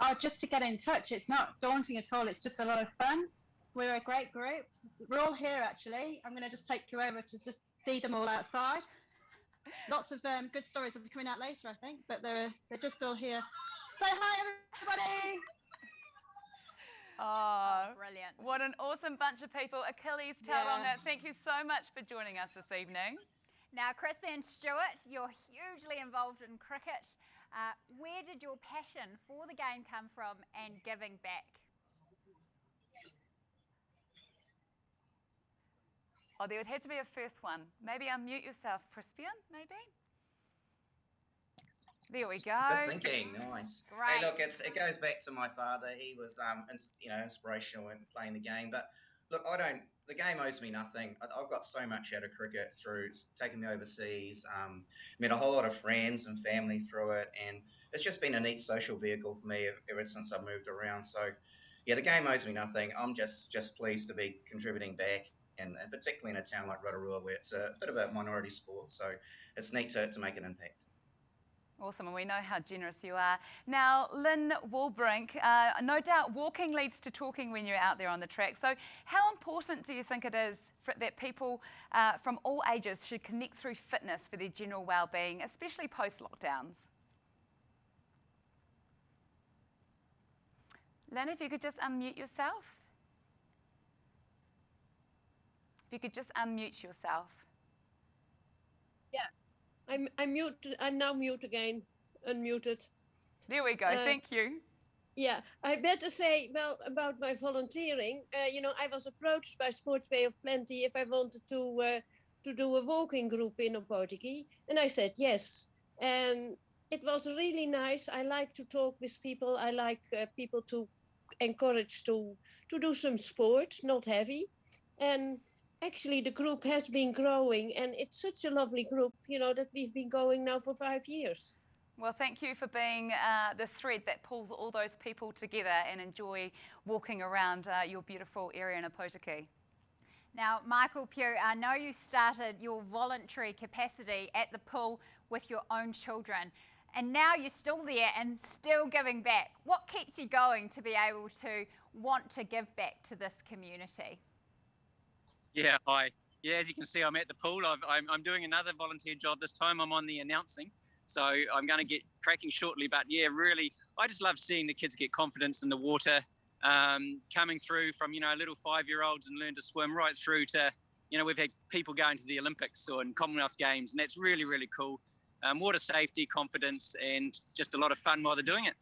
Speaker 23: Oh, just to get in touch. It's not daunting at all. It's just a lot of fun. We're a great group. We're all here, actually. I'm going to just take you over to just see them all outside. Lots of good stories will be coming out later, I think, but they're just all here. Say hi, everybody!
Speaker 11: Oh,
Speaker 4: brilliant.
Speaker 11: What an awesome bunch of people. Achilles, Tauranga, thank you so much for joining us this evening.
Speaker 4: Now, Crispian Stewart, you're hugely involved in cricket. Where did your passion for the game come from and giving back?
Speaker 11: Oh, there would have to be a first one. Maybe unmute yourself, Crispian, maybe? There we go.
Speaker 24: Good thinking, nice.
Speaker 11: Great.
Speaker 24: Hey, look, it goes back to my father. He was, inspirational in playing the game. But look, the game owes me nothing. I've got so much out of cricket through taking me overseas, met a whole lot of friends and family through it. And it's just been a neat social vehicle for me ever since I've moved around. So, yeah, the game owes me nothing. I'm just pleased to be contributing back, and particularly in a town like Rotorua where it's a bit of a minority sport. So it's neat to make an impact.
Speaker 3: Awesome, and we know how generous you are. Now, Lynn Walbrink, no doubt walking leads to talking when you're out there on the track. So how important do you think it is that people from all ages should connect through fitness for their general well-being, especially post-lockdowns? Lynn, if you could just unmute yourself. If you could just unmute yourself.
Speaker 1: Yeah. I'm mute. I'm now mute again. Unmuted.
Speaker 3: There we go. Thank you.
Speaker 1: Yeah, I better say, well, about my volunteering. You know, I was approached by Sports Bay of Plenty if I wanted to do a walking group in Opotiki, and I said yes. And it was really nice. I like to talk with people. I like people to encourage to do some sport, not heavy, and actually, the group has been growing, and it's such a lovely group, you know, that we've been going now for 5 years.
Speaker 3: Well, thank you for being the thread that pulls all those people together and enjoy walking around your beautiful area in Opotiki.
Speaker 4: Now, Michael Pugh, I know you started your voluntary capacity at the pool with your own children, and now you're still there and still giving back. What keeps you going to be able to want to give back to this community?
Speaker 2: Yeah, hi. Yeah, as you can see, I'm at the pool. I'm doing another volunteer job. This time I'm on the announcing. So I'm going to get cracking shortly. But yeah, really, I just love seeing the kids get confidence in the water, coming through from, you know, little 5-year-olds and learn to swim right through to, you know, we've had people going to the Olympics and Commonwealth Games, and that's really, really cool. Water safety, confidence, and just a lot of fun while they're doing it.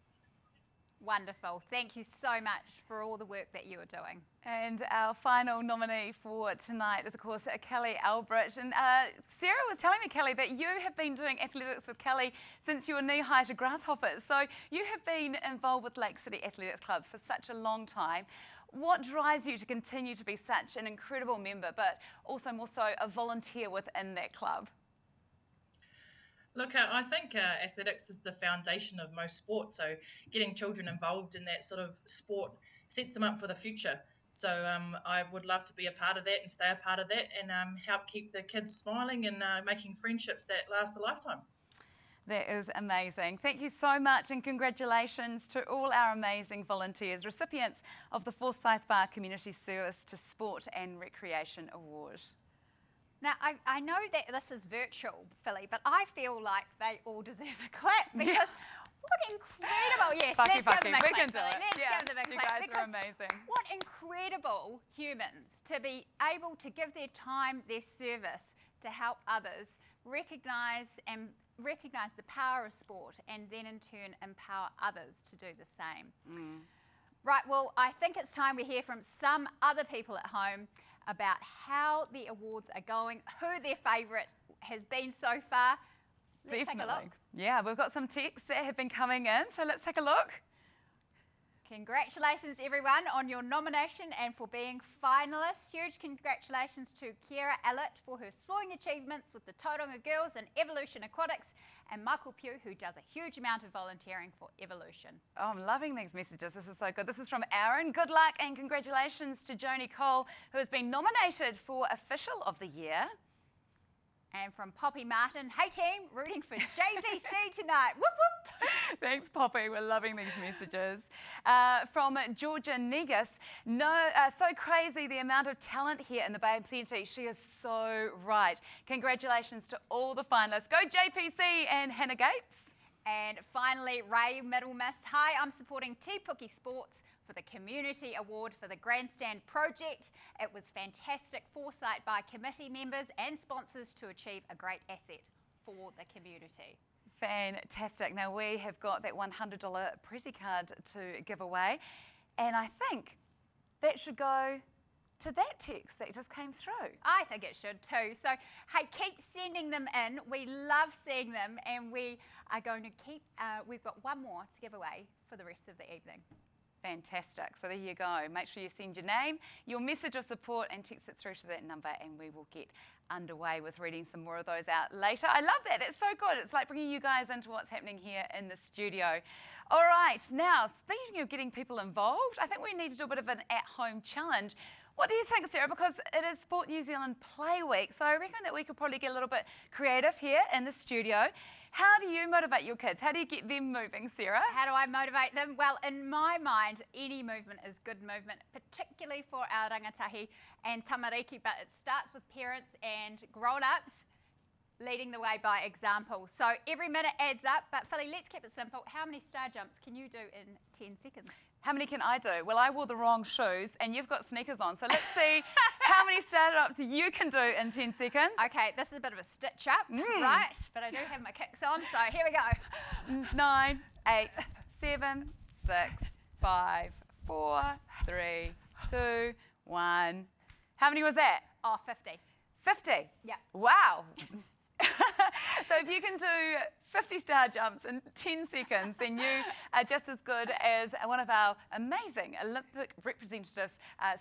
Speaker 4: Wonderful. Thank you so much for all the work that you are doing.
Speaker 3: And our final nominee for tonight is, of course, Kelly Albrecht. And Sarah was telling me, Kelly, that you have been doing athletics with Kelly since you were knee-high to grasshoppers. So you have been involved with Lake City Athletics Club for such a long time. What drives you to continue to be such an incredible member, but also more so a volunteer within that club?
Speaker 5: Look, I think athletics is the foundation of most sports. So getting children involved in that sort of sport sets them up for the future. So I would love to be a part of that and stay a part of that and help keep the kids smiling and making friendships that last a lifetime.
Speaker 3: That is amazing. Thank you so much, and congratulations to all our amazing volunteers, recipients of the Forsyth Barr Community Service to Sport and Recreation Award.
Speaker 4: Now, I know that this is virtual, Philly, but I feel like they all deserve a clap because what incredible, yes,
Speaker 3: Bucky,
Speaker 4: let's give them a
Speaker 3: we
Speaker 4: clap,
Speaker 3: can do
Speaker 4: Philly.
Speaker 3: it.
Speaker 4: Let's
Speaker 3: Yeah,
Speaker 4: give them a
Speaker 3: you
Speaker 4: clap.
Speaker 3: guys are amazing.
Speaker 4: What incredible humans to be able to give their time, their service to help others, recognise the power of sport, and then in turn empower others to do the same. Right, well, I think it's time we hear from some other people at home about how the awards are going, who their favourite has been so far. Let's take a look.
Speaker 3: Yeah, we've got some texts that have been coming in, so let's take a look.
Speaker 4: Congratulations everyone on your nomination and for being finalists. Huge congratulations to Kiera Allett for her soaring achievements with the Tauranga Girls and Evolution Aquatics, and Michael Pugh, who does a huge amount of volunteering for Evolution.
Speaker 3: Oh, I'm loving these messages. This is so good. This is from Aaron. Good luck and congratulations to Joni Cole, who has been nominated for Official of the Year.
Speaker 4: And from Poppy Martin, hey team, rooting for JVC tonight. Whoop whoop.
Speaker 3: Thanks, Poppy. We're loving these messages. From Georgia Negus, so crazy the amount of talent here in the Bay of Plenty. She is so right. Congratulations to all the finalists. Go JPC and Hannah Gapes.
Speaker 4: And finally, Ray Middlemiss. Hi, I'm supporting Te Puke Sports for the Community Award for the Grandstand Project. It was fantastic foresight by committee members and sponsors to achieve a great asset for the community.
Speaker 3: Fantastic. Now we have got that $100 Prezi card to give away, and I think that should go to that text that just came through.
Speaker 4: I think it should too. So, hey, keep sending them in. We love seeing them, and we are going to keep, we've got one more to give away for the rest of the evening.
Speaker 3: Fantastic. So there you go. Make sure you send your name, your message of support, and text it through to that number, and we will get underway with reading some more of those out later. I love that. That's so good. It's like bringing you guys into what's happening here in the studio. All right. Now, speaking of getting people involved, I think we need to do a bit of an at-home challenge. What do you think, Sarah? Because it is Sport New Zealand Play Week, so I reckon that we could probably get a little bit creative here in the studio. How do you motivate your kids? How do you get them moving, Sarah?
Speaker 4: How do I motivate them? Well, in my mind, any movement is good movement, particularly for our rangatahi and tamariki, but it starts with parents and grown-ups leading the way by example. So every minute adds up, but Philly, let's keep it simple. How many star jumps can you do in 10 seconds?
Speaker 3: How many can I do? Well, I wore the wrong shoes and you've got sneakers on, so let's see how many star jumps you can do in 10 seconds.
Speaker 4: Okay, this is a bit of a stitch up, right? But I do have my kicks on, so here we go.
Speaker 3: 9, 8, 7, 6, 5, 4, 3, 2, 1. How many was that?
Speaker 4: Oh, 50.
Speaker 3: 50?
Speaker 4: Yeah.
Speaker 3: Wow. So if you can do 50 star jumps in 10 seconds, then you are just as good as one of our amazing Olympic representatives,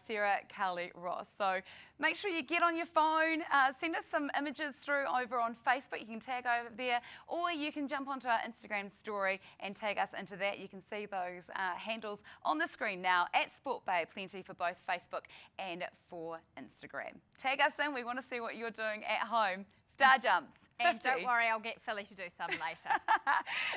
Speaker 3: Sarah Cowley-Ross. So make sure you get on your phone, send us some images through over on Facebook. You can tag over there, or you can jump onto our Instagram story and tag us into that. You can see those handles on the screen now at Sport Bay Plenty for both Facebook and for Instagram. Tag us in. We want to see what you're doing at home. Star jumps. 50.
Speaker 4: And don't worry, I'll get Philly to do some later.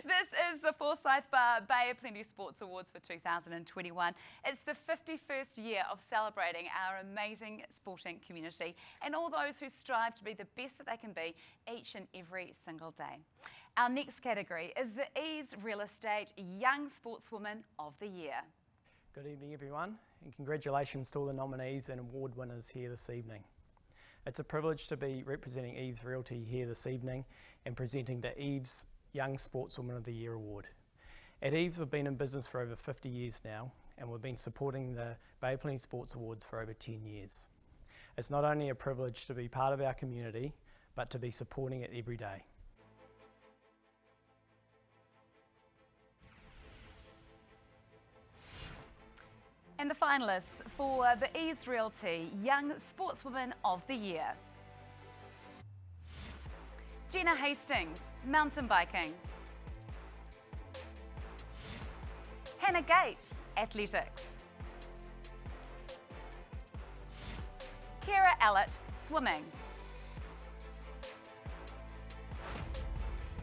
Speaker 3: This is the Forsyth Barr Bay of Plenty Sports Awards for 2021. It's the 51st year of celebrating our amazing sporting community and all those who strive to be the best that they can be each and every single day. Our next category is the Eves Real Estate Young Sportswoman of the Year.
Speaker 6: Good evening, everyone, and congratulations to all the nominees and award winners here this evening. It's a privilege to be representing Eves Realty here this evening and presenting the Eves Young Sportswoman of the Year Award. At Eves, we've been in business for over 50 years now, and we've been supporting the Bay of Plenty Sports Awards for over 10 years. It's not only a privilege to be part of our community, but to be supporting it every day.
Speaker 3: And the finalists for the Eves Realty Young Sportswoman of the Year. Jenna Hastings, mountain biking. Hannah Gates, athletics. Kira Allett, swimming.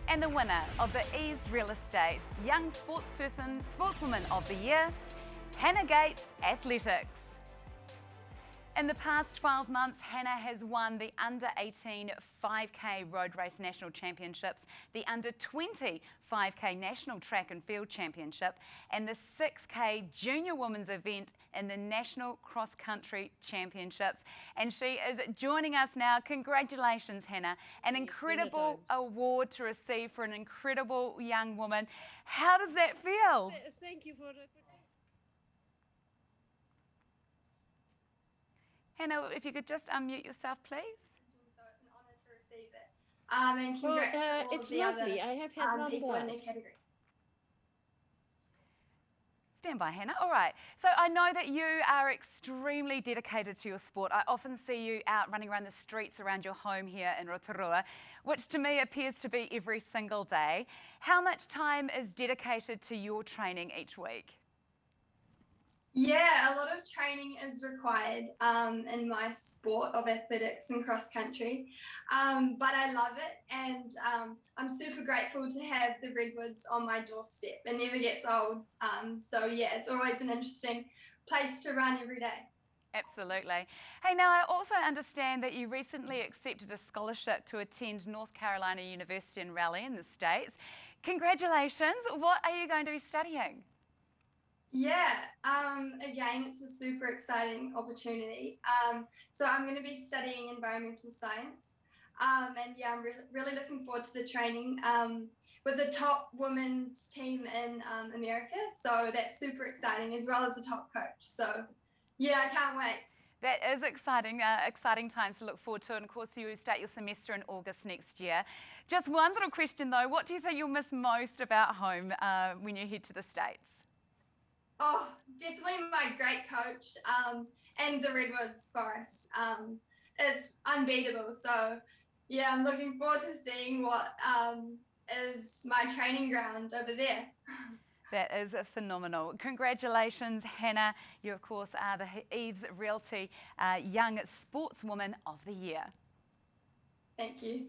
Speaker 3: And the winner of the Eves Real Estate Young Sportswoman of the Year, Hannah Gates, athletics. In the past 12 months, Hannah has won the Under-18 5K Road Race National Championships, the Under-20 5K National Track and Field Championship, and the 6K Junior Women's event in the National Cross Country Championships. And she is joining us now. Congratulations, Hannah. An incredible award to receive for an incredible young woman. How does that feel?
Speaker 1: Thank you for the...
Speaker 3: Hannah, if you could just unmute yourself, please.
Speaker 7: So it's an honour to receive it. And congrats to all
Speaker 1: it's
Speaker 7: of the
Speaker 1: lovely.
Speaker 7: other
Speaker 1: I have had one
Speaker 7: people in their
Speaker 1: glass.
Speaker 7: category.
Speaker 3: Stand by, Hannah. All right. So I know that you are extremely dedicated to your sport. I often see you out running around the streets around your home here in Rotorua, which to me appears to be every single day. How much time is dedicated to your training each week?
Speaker 7: Yeah, a lot of training is required in my sport of athletics and cross country, but I love it, and I'm super grateful to have the redwoods on my doorstep. It never gets old, so yeah, it's always an interesting place to run every day.
Speaker 3: Absolutely. Hey, now I also understand that you recently accepted a scholarship to attend North Carolina University in Raleigh in the States. Congratulations. What are you going to be studying?
Speaker 7: Yeah, again, it's a super exciting opportunity. So I'm going to be studying environmental science. And yeah, I'm really looking forward to the training with the top women's team in America. So that's super exciting, as well as the top coach. So yeah, I can't wait.
Speaker 3: That is exciting, exciting times to look forward to. And of course, you start your semester in August next year. Just one little question though, what do you think you'll miss most about home when you head to the States?
Speaker 7: Oh, definitely my great coach, and the Redwoods Forest. It's unbeatable. So, yeah, I'm looking forward to seeing what is my training ground over there.
Speaker 3: That is phenomenal. Congratulations, Hannah. You, of course, are the Eves Realty Young Sportswoman of the Year.
Speaker 7: Thank you.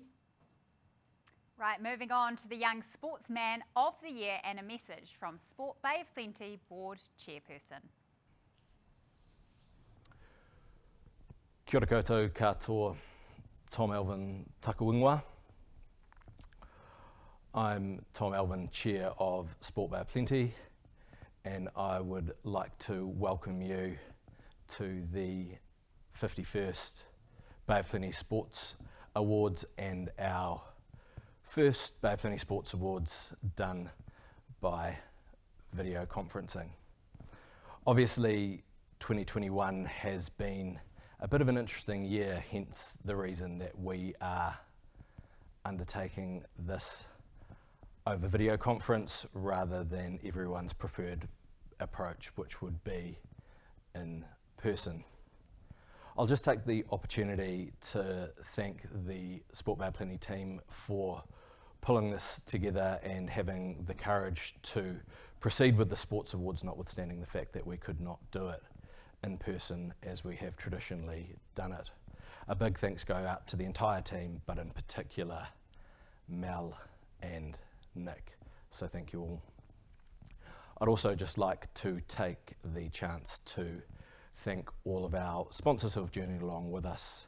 Speaker 4: Right, moving on to the Young Sportsman of the Year and a message from Sport Bay of Plenty Board Chairperson.
Speaker 8: Kia ora koutou katoa, Tom Alvin Takuingwa. I'm Tom Alvin, Chair of Sport Bay of Plenty, and I would like to welcome you to the 51st Bay of Plenty Sports Awards and our first Bay of Plenty Sports Awards done by video conferencing. Obviously, 2021 has been a bit of an interesting year, hence the reason that we are undertaking this over video conference rather than everyone's preferred approach, which would be in person. I'll just take the opportunity to thank the Sport Bay of Plenty team for pulling this together and having the courage to proceed with the Sports Awards, notwithstanding the fact that we could not do it in person as we have traditionally done it. A big thanks go out to the entire team, but in particular Mel and Nick, so thank you all. I'd also just like to take the chance to thank all of our sponsors who have journeyed along with us.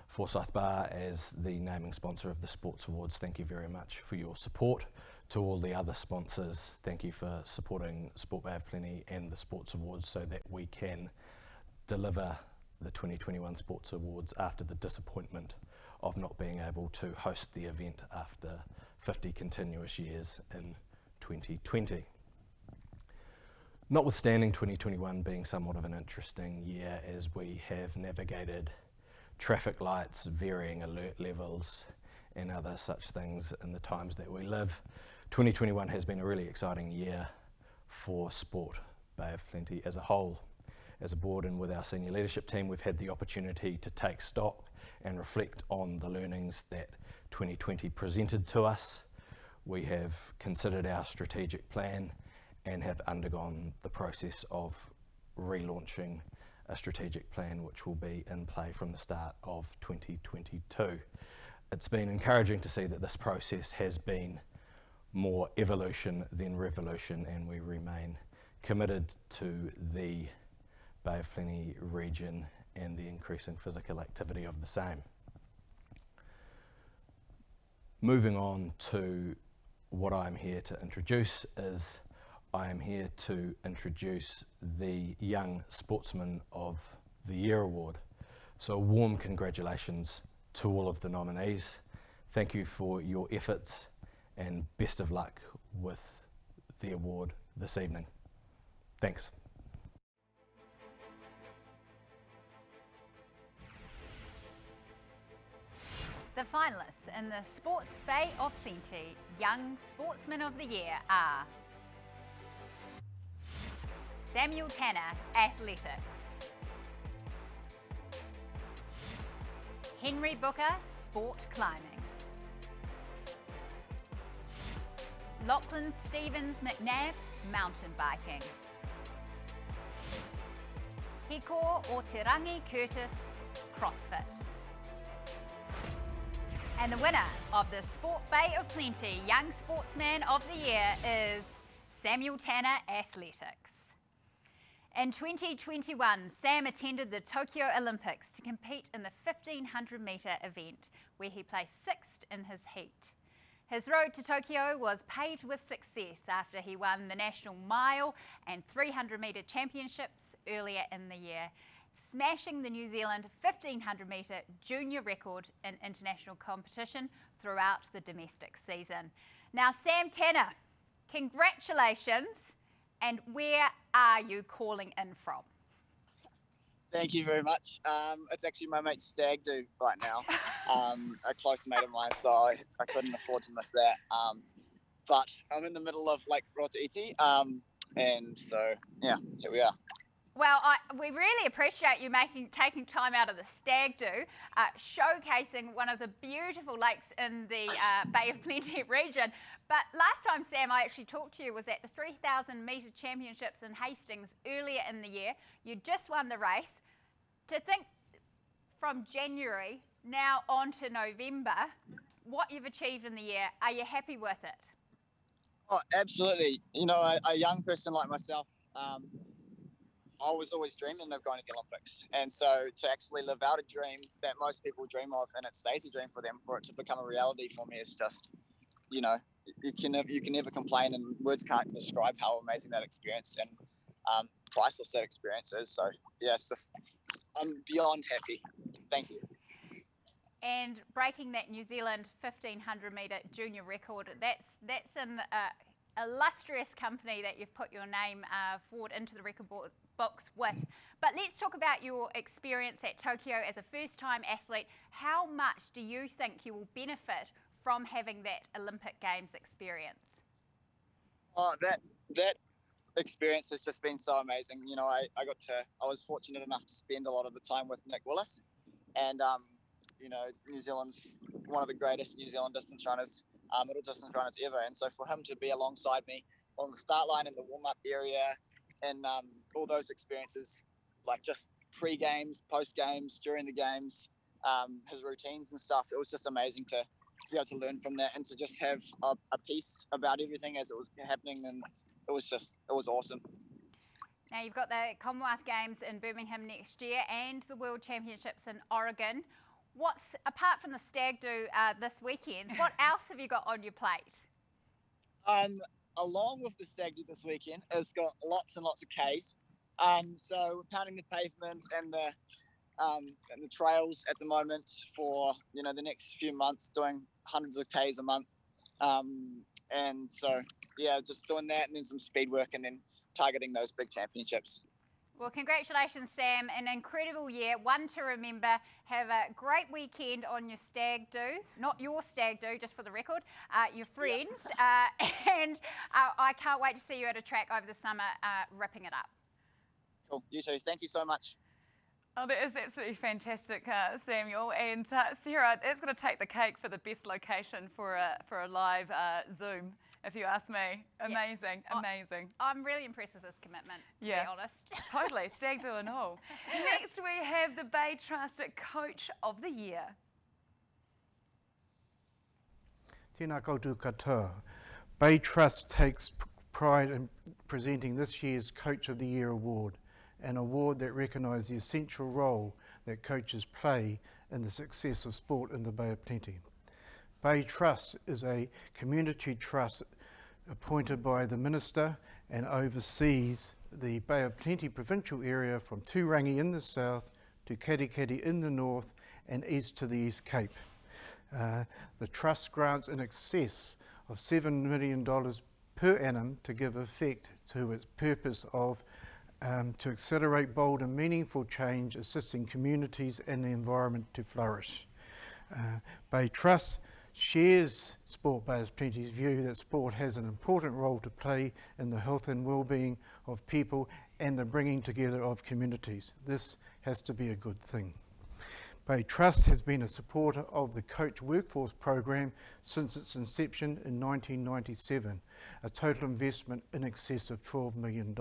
Speaker 8: Forsyth Barr as the naming sponsor of the Sports Awards, thank you very much for your support. To all the other sponsors, thank you for supporting Sport Bay of Plenty and the Sports Awards so that we can deliver the 2021 Sports Awards after the disappointment of not being able to host the event after 50 continuous years in 2020. Notwithstanding 2021 being somewhat of an interesting year as we have navigated traffic lights, varying alert levels and other such things in the times that we live, 2021 has been a really exciting year for Sport Bay of Plenty as a whole. As a board and with our senior leadership team, we've had the opportunity to take stock and reflect on the learnings that 2020 presented to us. We have considered our strategic plan and have undergone the process of relaunching a strategic plan which will be in play from the start of 2022. It's been encouraging to see that this process has been more evolution than revolution, and we remain committed to the Bay of Plenty region and the increasing physical activity of the same. Moving on to what I'm here to introduce is I am here to introduce the Young Sportsman of the Year Award. So a warm congratulations to all of the nominees. Thank you for your efforts and best of luck with the award this evening. Thanks.
Speaker 4: The finalists in the Sports Bay of Plenty Young Sportsman of the Year are Samuel Tanner, Athletics; Henry Booker, Sport Climbing; Lachlan Stevens McNabb, Mountain Biking; Hiko Oterangi Curtis, CrossFit. And the winner of the Sport Bay of Plenty Young Sportsman of the Year is Samuel Tanner, Athletics. In 2021, Sam attended the Tokyo Olympics to compete in the 1500 metre event, where he placed 6th in his heat. His road to Tokyo was paved with success after he won the National Mile and 300 metre championships earlier in the year, smashing the New Zealand 1500 metre junior record in international competition throughout the domestic season. Now, Sam Tanner, congratulations, and where are you calling in from?
Speaker 9: Thank you very much. It's actually my mate's stag do right now, a close mate of mine, so I couldn't afford to miss that. But I'm in the middle of Lake Rotaiti, And so, yeah, here we are.
Speaker 4: Well, we really appreciate you taking time out of the stag do, showcasing one of the beautiful lakes in the Bay of Plenty region. But last time, Sam, I actually talked to you was at the 3,000 metre championships in Hastings earlier in the year. You just won the race. To think from January now on to November, what you've achieved in the year, are you happy with it?
Speaker 9: Oh, absolutely. You know, a young person like myself, I was always dreaming of going to the Olympics. And so to actually live out a dream that most people dream of, and it stays a dream for them, for it to become a reality for me is just, you know, you can never complain, and words can't describe how amazing that experience and priceless that experience is. So yeah, it's just, I'm beyond happy. Thank you.
Speaker 4: And breaking that New Zealand 1,500 metre junior record, that's an illustrious company that you've put your name forward into the record books with. But let's talk about your experience at Tokyo as a first-time athlete. How much do you think you will benefit from having that Olympic Games experience?
Speaker 9: Oh, that experience has just been so amazing. You know, I was fortunate enough to spend a lot of the time with Nick Willis, and you know, New Zealand's one of the greatest New Zealand distance runners, middle distance runners ever. And so for him to be alongside me on the start line in the warm-up area and all those experiences, like just pre-games, post-games, during the games, his routines and stuff, it was just amazing to be able to learn from that and to just have a piece about everything as it was happening. And it was awesome.
Speaker 4: Now you've got the Commonwealth Games in Birmingham next year and the World Championships in Oregon. Apart from the stag do this weekend, what else have you got on your plate?
Speaker 9: Along with the stag do this weekend, it's got lots and lots of Ks. So we're pounding the pavement and the trails at the moment for, you know, the next few months, doing hundreds of Ks a month. And so, yeah, just doing that and then some speed work and then targeting those big championships.
Speaker 4: Well, congratulations, Sam. An incredible year, one to remember. Have a great weekend on your stag do. Not your stag do, just for the record, your friends. And I can't wait to see you at a track over the summer, ripping it up.
Speaker 9: Cool. You too. Thank you so much.
Speaker 3: Oh, that is absolutely fantastic, Samuel. And Sarah, that's going to take the cake for the best location for a live Zoom, if you ask me. Amazing, amazing.
Speaker 4: I'm really impressed with this commitment, to be honest.
Speaker 3: Totally, stag do and all. Next we have the Bay Trust Coach of the Year.
Speaker 10: Tēnā koutou katoa. Bay Trust takes pride in presenting this year's Coach of the Year award, an award that recognises the essential role that coaches play in the success of sport in the Bay of Plenty. Bay Trust is a community trust appointed by the Minister and oversees the Bay of Plenty provincial area from Tūrangi in the south to Katikati in the north and east to the East Cape. The Trust grants in excess of $7 million per annum to give effect to its purpose of to accelerate bold and meaningful change, assisting communities and the environment to flourish. Bay Trust shares Sport Bay of Plenty's view that sport has an important role to play in the health and well-being of people and the bringing together of communities. This has to be a good thing. Bay Trust has been a supporter of the Coach Workforce Program since its inception in 1997, a total investment in excess of $12 million.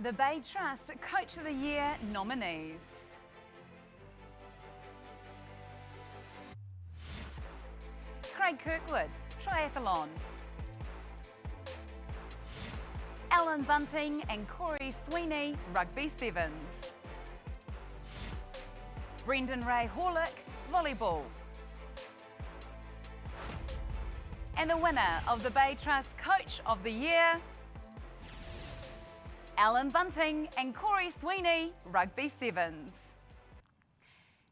Speaker 3: The Bay Trust Coach of the Year nominees. Craig Kirkwood, triathlon. Alan Bunting and Corey Sweeney, rugby sevens. Brendan Ray Horlick, volleyball. And the winner of the Bay Trust Coach of the Year, Alan Bunting and Corey Sweeney, rugby sevens.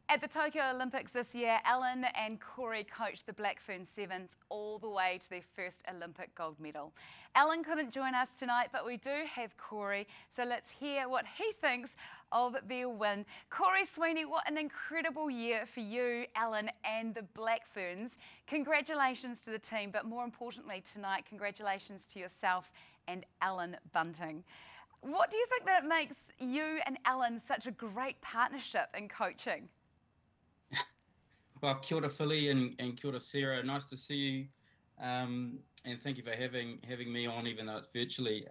Speaker 3: At the Tokyo Olympics this year, Alan and Corey coached the Blackfern Sevens all the way to their first Olympic gold medal. Alan couldn't join us tonight, but we do have Corey, so let's hear what he thinks of their win. Corey Sweeney, what an incredible year for you, Alan, and the Black Ferns. Congratulations to the team, but more importantly tonight, congratulations to yourself and Alan Bunting. What do you think that makes you and Alan such a great partnership in coaching?
Speaker 12: Well, kia ora Philly and kia ora Sarah. Nice to see you, and thank you for having me on, even though it's virtually.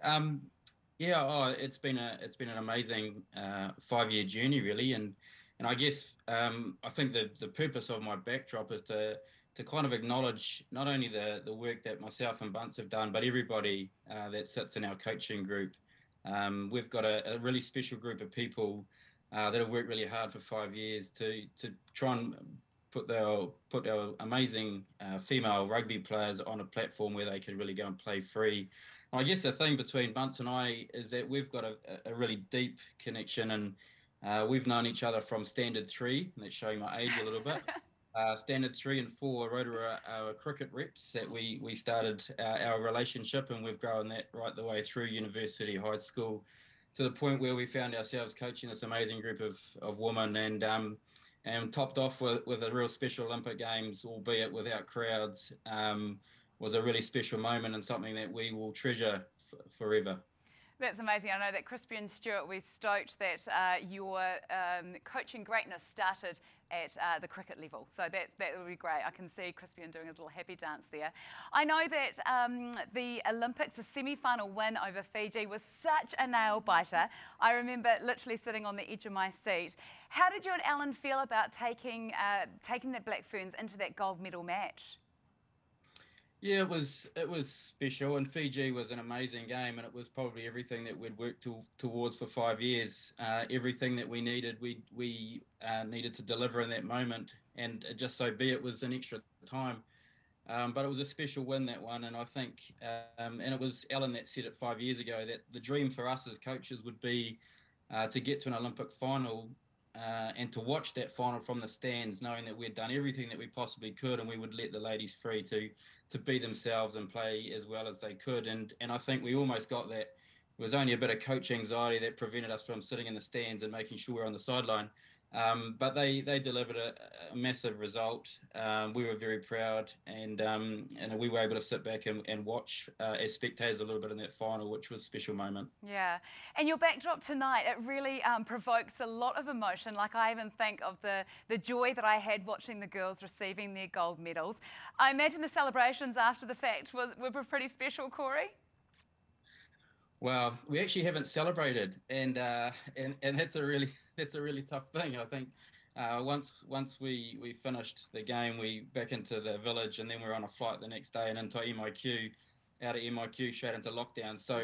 Speaker 12: It's been an amazing 5-year journey, really, and I guess I think the purpose of my backdrop is to kind of acknowledge not only the work that myself and Bunce have done, but everybody that sits in our coaching group. We've got a really special group of people that have worked really hard for 5 years to try and put our amazing female rugby players on a platform where they can really go and play free. And I guess the thing between Bunce and I is that we've got a really deep connection, and we've known each other from Standard 3, and that's showing my age a little bit. Standard 3 and 4 Rotorua cricket reps that we started our relationship, and we've grown that right the way through university, high school, to the point where we found ourselves coaching this amazing group of women, and topped off with a real special Olympic Games, albeit without crowds, was a really special moment and something that we will treasure forever.
Speaker 3: That's amazing. I know that Crispy and Stuart, we're stoked that your coaching greatness started at the cricket level. So that will be great. I can see Crispian doing his little happy dance there. I know that the Olympics, the semi-final win over Fiji was such a nail-biter. I remember literally sitting on the edge of my seat. How did you and Alan feel about taking the Black Ferns into that gold medal match?
Speaker 12: Yeah, it was special, and Fiji was an amazing game, and it was probably everything that we'd worked towards for 5 years. Everything that we needed, we needed to deliver in that moment, and just so be it was an extra time. But it was a special win, that one, and I think, and it was Alan that said it 5 years ago, that the dream for us as coaches would be to get to an Olympic final and to watch that final from the stands, knowing that we'd done everything that we possibly could, and we would let the ladies free to be themselves and play as well as they could. And I think we almost got that. It was only a bit of coach anxiety that prevented us from sitting in the stands and making sure we're on the sideline. But they delivered a massive result. We were very proud, and we were able to sit back and watch as spectators a little bit in that final, which was a special moment.
Speaker 3: Yeah, and your backdrop tonight, it really provokes a lot of emotion. Like, I even think of the joy that I had watching the girls receiving their gold medals. I imagine the celebrations after the fact were pretty special, Corey?
Speaker 12: Well, we actually haven't celebrated, and that's a really tough thing. I think once we finished the game, we back into the village, and then we're on a flight the next day and into MIQ, out of MIQ straight into lockdown. So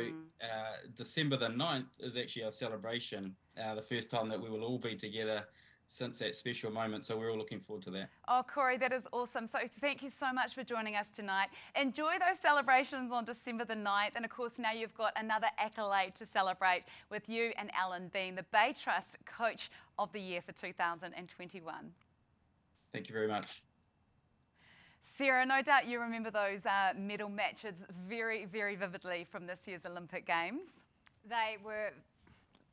Speaker 12: December the 9th is actually our celebration, the first time that we will all be together since that special moment, so we're all looking forward to that.
Speaker 3: Oh, Corey, that is awesome. So thank you so much for joining us tonight. Enjoy those celebrations on December the 9th, and of course now you've got another accolade to celebrate with you and Alan being the Bay Trust Coach of the Year for 2021.
Speaker 12: Thank you very much.
Speaker 3: Sarah, no doubt you remember those medal matches very, very vividly from this year's Olympic Games.
Speaker 4: They were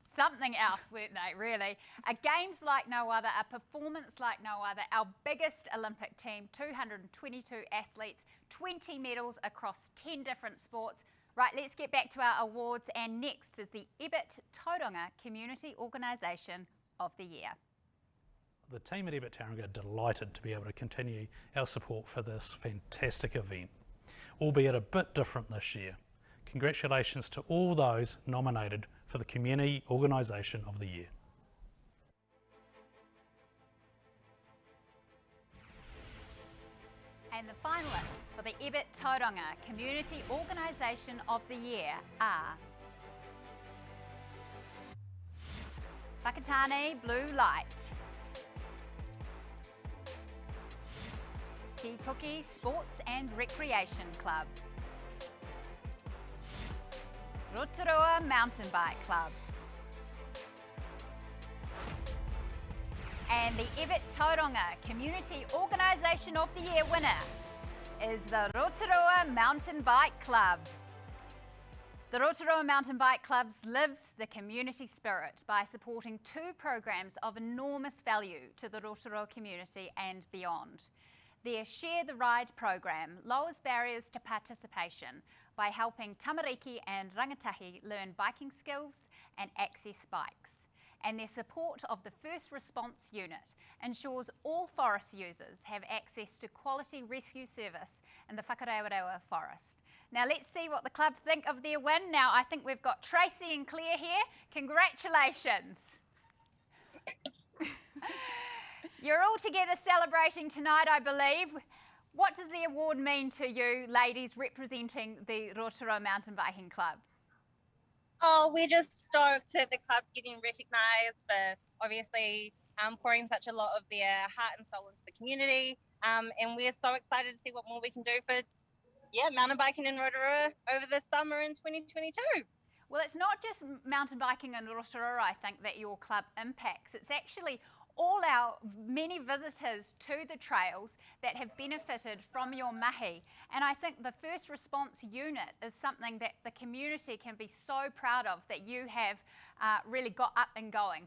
Speaker 4: something else, weren't they, really? Games like no other, a performance like no other. Our biggest Olympic team, 222 athletes, 20 medals across 10 different sports. Right, let's get back to our awards, and next is the Ebit Tauranga Community Organisation of the Year.
Speaker 13: The team at Ebit Tauranga are delighted to be able to continue our support for this fantastic event, albeit a bit different this year. Congratulations to all those nominated for the Community Organisation of the Year.
Speaker 4: And the finalists for the Ebit Tauranga Community Organisation of the Year are Whakatane Blue Light, Te Puke Sports and Recreation Club, Rotorua Mountain Bike Club, and the Ebit Tauranga Community Organisation of the Year winner is the Rotorua Mountain Bike Club. The Rotorua Mountain Bike Club lives the community spirit by supporting 2 programs of enormous value to the Rotorua community and beyond. Their Share the Ride program lowers barriers to participation by helping tamariki and rangatahi learn biking skills and access bikes. And their support of the First Response Unit ensures all forest users have access to quality rescue service in the Whakarewarewa forest. Now let's see what the club think of their win. Now I think we've got Tracy and Claire here. Congratulations. You're all together celebrating tonight, I believe. What does the award mean to you, ladies, representing the Rotorua Mountain Biking Club?
Speaker 14: Oh, we're just stoked that the club's getting recognised for obviously pouring such a lot of their heart and soul into the community. And we're so excited to see what more we can do for mountain biking in Rotorua over the summer in 2022.
Speaker 4: Well, it's not just mountain biking in Rotorua, I think, that your club impacts. It's actually all our many visitors to the trails that have benefited from your mahi. And I think the First Response Unit is something that the community can be so proud of, that you have really got up and going.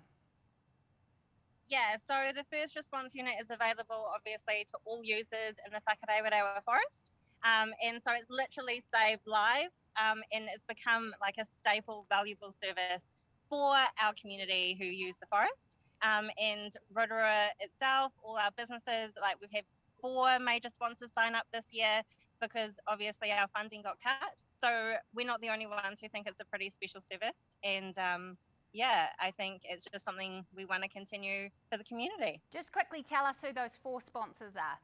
Speaker 14: Yeah, so the First Response Unit is available obviously to all users in the Whakarewarewa forest. And so it's literally saved lives, and it's become like a staple, valuable service for our community who use the forest. And Rotorua itself, all our businesses, like we've had 4 major sponsors sign up this year because obviously our funding got cut. So we're not the only ones who think it's a pretty special service. And I think it's just something we want to continue for the community.
Speaker 4: Just quickly tell us who those 4 sponsors are.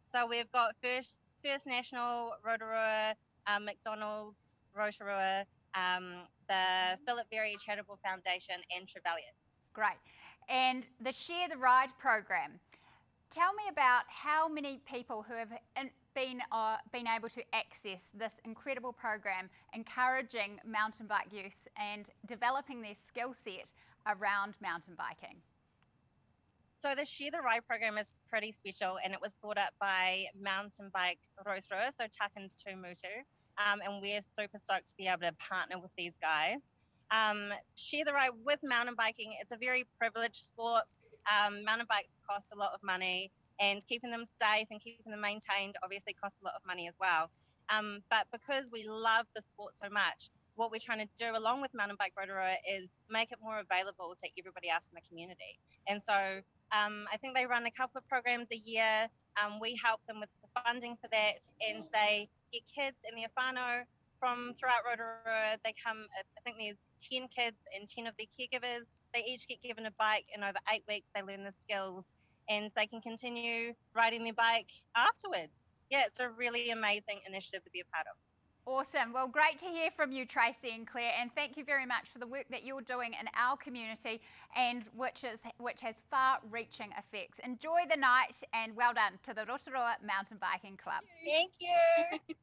Speaker 14: So we've got First National, Rotorua, McDonald's, Rotorua, the Philip Berry Charitable Foundation and Trevelyan.
Speaker 4: Great. And the Share the Ride program. Tell me about how many people who have been able to access this incredible program, encouraging mountain bike use and developing their skill set around mountain biking.
Speaker 14: So the Share the Ride program is pretty special, and it was thought up by Mountain Bike Rotorua, so Takan Tumutu, and we're super stoked to be able to partner with these guys. Share the Ride with mountain biking, it's a very privileged sport. Mountain bikes cost a lot of money, and keeping them safe and keeping them maintained obviously costs a lot of money as well. But because we love the sport so much, what we're trying to do along with Mountain Bike Rotorua is make it more available to everybody else in the community. And so I think they run a couple of programs a year. We help them with the funding for that, and they get kids in their whānau from throughout Rotorua. They come, I think there's 10 kids and 10 of their caregivers. They each get given a bike, and over 8 weeks they learn the skills, and they can continue riding their bike afterwards. Yeah, it's a really amazing initiative to be a part of.
Speaker 4: Awesome. Well, great to hear from you, Tracy and Claire, and thank you very much for the work that you're doing in our community, and which has far-reaching effects. Enjoy the night, and well done to the Rotorua Mountain Biking Club.
Speaker 14: Thank you.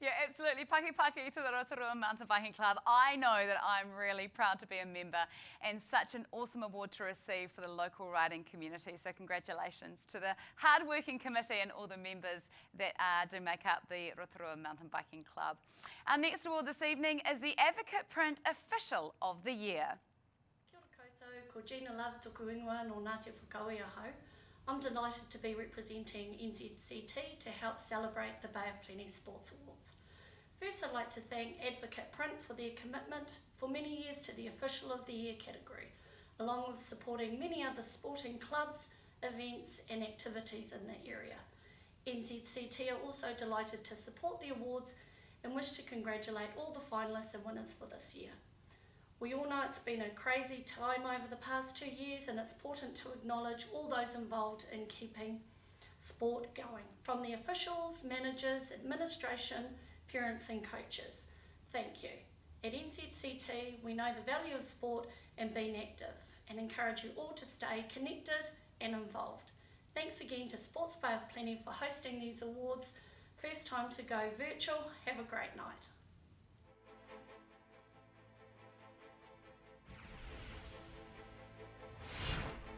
Speaker 11: Yeah, absolutely. Paki paki to the Rotorua Mountain Biking Club. I know that I'm really proud to be a member, and such an awesome award to receive for the local riding community. So congratulations to the hard-working committee and all the members that do make up the Rotorua Mountain Biking Club. Our next award this evening is the Advocate Print Official of the Year.
Speaker 15: Kia ora koutou, ko Gina Love tuku ingoa no Ngāti Whakauia hau. I'm delighted to be representing NZCT to help celebrate the Bay of Plenty Sports Awards. First, I'd like to thank Advocate Print for their commitment for many years to the Official of the Year category, along with supporting many other sporting clubs, events and activities in the area. NZCT are also delighted to support the awards and wish to congratulate all the finalists and winners for this year. We all know it's been a crazy time over the past 2 years, and it's important to acknowledge all those involved in keeping sport going, from the officials, managers, administration, parents and coaches. Thank you. At NZCT, we know the value of sport and being active, and encourage you all to stay connected and involved. Thanks again to Sports Bay of Plenty for hosting these awards. First time to go virtual. Have a great night.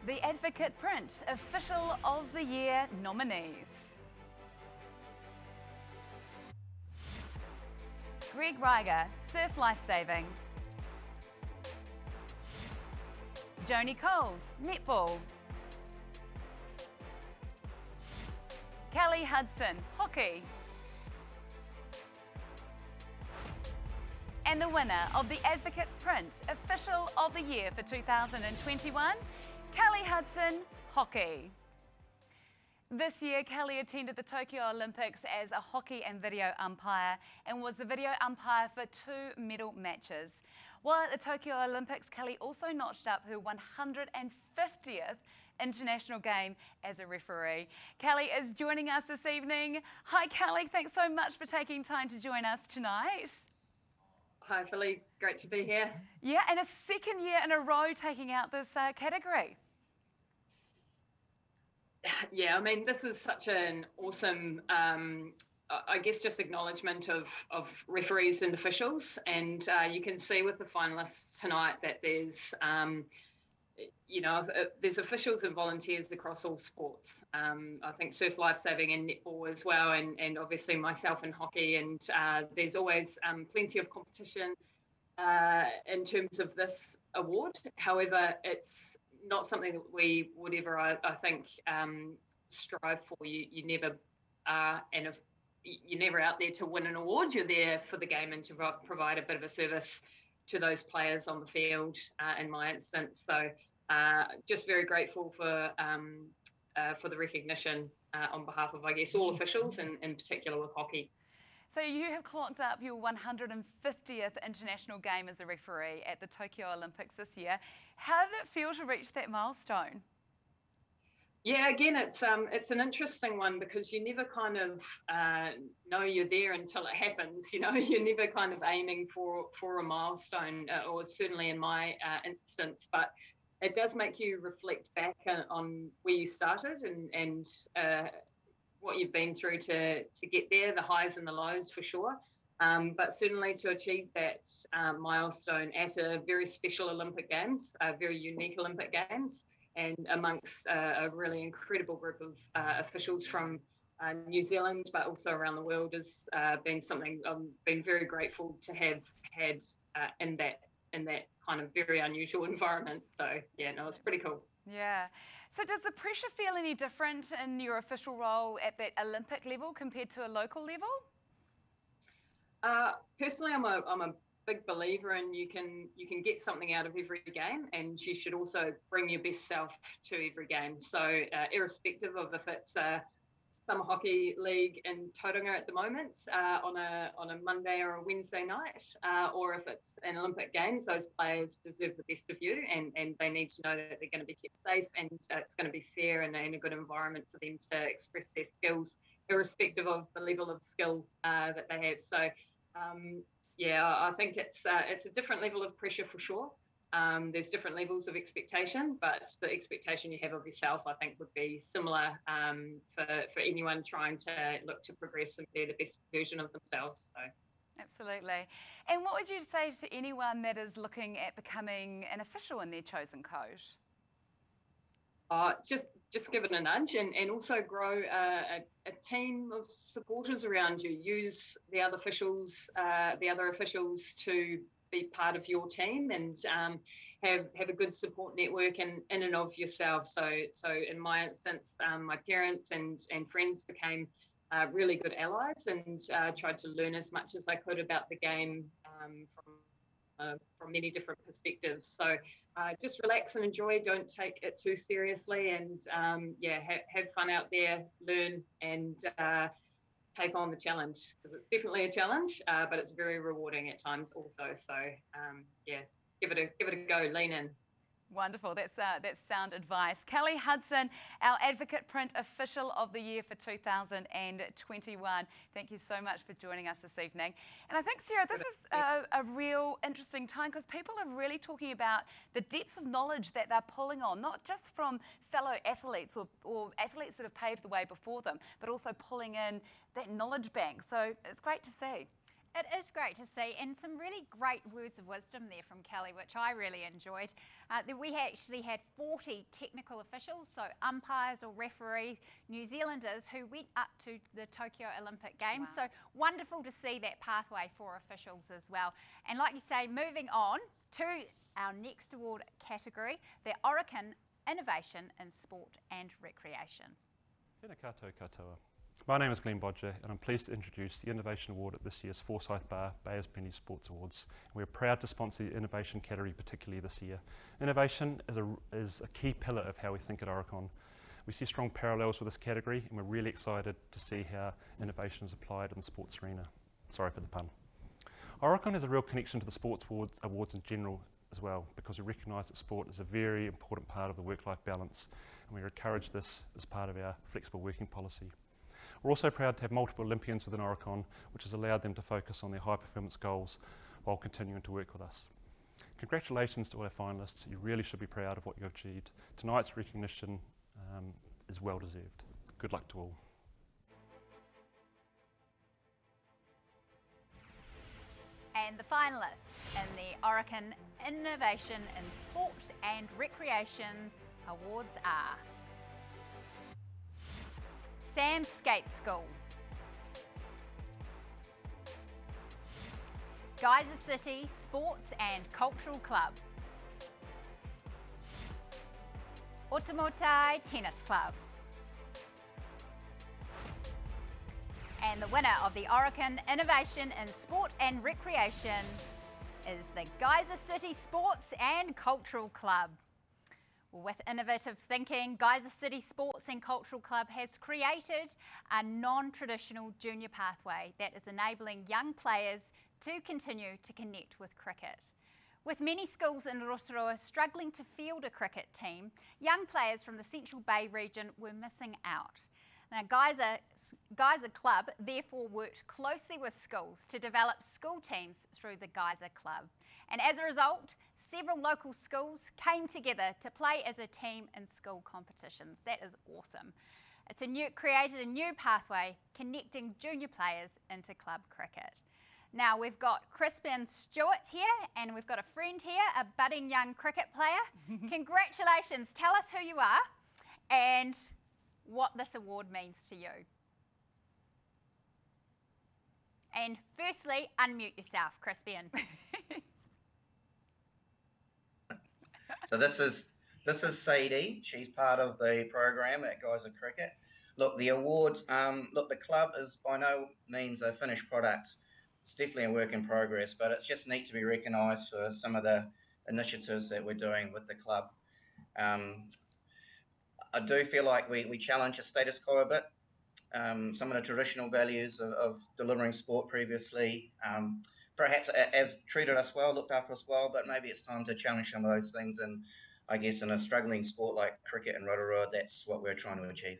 Speaker 11: The Advocate Print Official of the Year nominees.
Speaker 3: Greg Reiger, surf lifesaving. Joni Coles, netball. Kelly Hudson, hockey. And the winner of the Advocate Print Official of the Year for 2021, Kelly Hudson, hockey. This year, Kelly attended the Tokyo Olympics as a hockey and video umpire and was the video umpire for 2 medal matches. While at the Tokyo Olympics, Kelly also notched up her 150th international game as a referee. Kelly is joining us this evening. Hi Kelly, thanks so much for taking time to join us tonight.
Speaker 16: Hi Philly, great to be here.
Speaker 3: Yeah, and a second year in a row taking out this category.
Speaker 16: Yeah, I mean, this is such an awesome, I guess, just acknowledgement of referees and officials. And you can see with the finalists tonight that there's, there's officials and volunteers across all sports. I think surf lifesaving and netball as well, and obviously myself in hockey. And there's always plenty of competition in terms of this award. However, it's not something that we would ever, I think, strive for. You never are, and if you're never out there to win an award, you're there for the game and to provide a bit of a service to those players on the field, in my instance. So just very grateful for the recognition on behalf of, I guess, all officials, and in particular with hockey.
Speaker 3: So you have clocked up your 150th international game as a referee at the Tokyo Olympics this year. How did it feel to reach that milestone?
Speaker 16: Yeah, again, it's an interesting one because you never kind of know you're there until it happens. You know, you're never kind of aiming for a milestone, or certainly in my instance. But it does make you reflect back on where you started and what you've been through to get there, the highs and the lows for sure. But certainly to achieve that milestone at a very special Olympic Games, very unique Olympic Games, and amongst a really incredible group of officials from New Zealand, but also around the world, has been something I've been very grateful to have had in that kind of very unusual environment. So yeah, no, it's pretty cool.
Speaker 3: Yeah. So does the pressure feel any different in your official role at that Olympic level compared to a local level?
Speaker 16: Personally, I'm a big believer in you can get something out of every game, and you should also bring your best self to every game. So irrespective of if it's Summer Hockey League in Tauranga at the moment on a Monday or a Wednesday night, or if it's an Olympic Games, those players deserve the best of you, and they need to know that they're going to be kept safe, and it's going to be fair and a good environment for them to express their skills, irrespective of the level of skill that they have. So yeah, I think it's a different level of pressure for sure. There's different levels of expectation, but the expectation you have of yourself, I think, would be similar for anyone trying to look to progress and be the best version of themselves. So.
Speaker 3: Absolutely. And what would you say to anyone that is looking at becoming an official in their chosen code?
Speaker 16: Just give it a nudge, and also grow a team of supporters around you. Use the other officials to be part of your team, and have a good support network in and of yourself. So in my instance, my parents and friends became really good allies, and tried to learn as much as I could about the game from many different perspectives. So just relax and enjoy. Don't take it too seriously, and have fun out there, learn, and take on the challenge, because it's definitely a challenge, but it's very rewarding at times also. So yeah, give it a go, lean in.
Speaker 3: Wonderful. That's sound advice. Kelly Hudson, our Advocate Print Official of the Year for 2021. Thank you so much for joining us this evening. And I think, Sarah, this is a real interesting time, because people are really talking about the depth of knowledge that they're pulling on, not just from fellow athletes or athletes that have paved the way before them, but also pulling in that knowledge bank. So it's great to see.
Speaker 4: It is great to see, and some really great words of wisdom there from Kelly, which I really enjoyed. We actually had 40 technical officials, so umpires or referees, New Zealanders, who went up to the Tokyo Olympic Games.
Speaker 3: Wow.
Speaker 4: So wonderful to see that pathway for officials as well. And like you say, moving on to our next award category, the Orokin Innovation in Sport and Recreation.
Speaker 17: Tēnā koutou katoa. My name is Glenn Bodger, and I'm pleased to introduce the Innovation Award at this year's Forsyth Barr Bay of Plenty Sports Awards. We're proud to sponsor the innovation category particularly this year. Innovation is a key pillar of how we think at Oricon. We see strong parallels with this category, and we're really excited to see how innovation is applied in the sports arena. Sorry for the pun. Oricon has a real connection to the sports awards in general as well, because we recognise that sport is a very important part of the work-life balance, and we encourage this as part of our flexible working policy. We're also proud to have multiple Olympians within Oricon, which has allowed them to focus on their high performance goals while continuing to work with us. Congratulations to all our finalists. You really should be proud of what you have achieved. Tonight's recognition is well deserved. Good luck to all.
Speaker 4: And the finalists in the Orokin Innovation in Sport and Recreation Awards are Sam's Skate School, Geyser City Sports and Cultural Club, Otamotai Tennis Club, and the winner of the Orokin Innovation in Sport and Recreation is the Geyser City Sports and Cultural Club. With innovative thinking, Geyser City Sports and Cultural Club has created a non-traditional junior pathway that is enabling young players to continue to connect with cricket. With many schools in Rotorua struggling to field a cricket team, young players from the Central Bay region were missing out. Now, Geyser Club therefore worked closely with schools to develop school teams through the Geyser Club. And as a result, several local schools came together to play as a team in school competitions. That is awesome. It's created a new pathway connecting junior players into club cricket. Now we've got Crispin Stewart here, and we've got a friend here, a budding young cricket player. Congratulations. Tell us who you are and what this award means to you. And firstly, unmute yourself, Crispian.
Speaker 24: So this is Sadie. She's part of the program at Geyser Cricket. Look, the awards. Look, the club is by no means a finished product. It's definitely a work in progress, but it's just neat to be recognised for some of the initiatives that we're doing with the club. I do feel like we challenge the status quo a bit. Some of the traditional values of delivering sport previously perhaps have treated us well, looked after us well, but maybe it's time to challenge some of those things. And I guess in a struggling sport like cricket and Rotorua, that's what we're trying to achieve.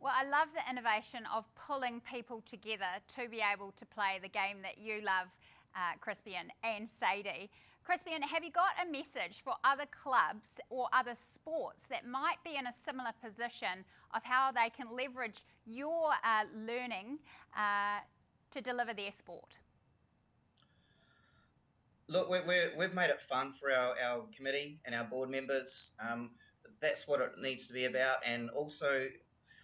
Speaker 4: Well, I love the innovation of pulling people together to be able to play the game that you love, Crispian and Sadie. Crispian, have you got a message for other clubs or other sports that might be in a similar position of how they can leverage your learning to deliver their sport?
Speaker 24: Look, we've made it fun for our committee and our board members. That's what it needs to be about. And also,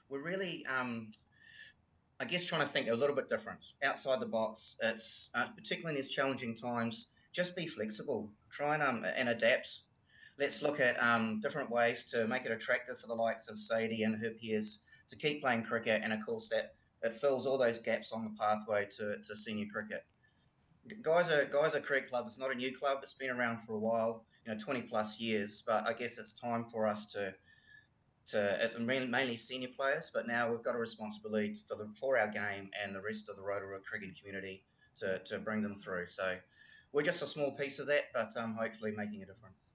Speaker 24: we're really, I guess, trying to think a little bit different, outside the box. It's particularly in these challenging times, just be flexible, try and adapt. Let's look at different ways to make it attractive for the likes of Sadie and her peers to keep playing cricket. And of course, that it fills all those gaps on the pathway to senior cricket. Geyser Cricket Club is not a new club. It's been around for a while, 20 plus years. But I guess it's time for us to mainly senior players, but now we've got a responsibility for our game and the rest of the Rotorua cricket community to bring them through. So we're just a small piece of that, but hopefully making a difference.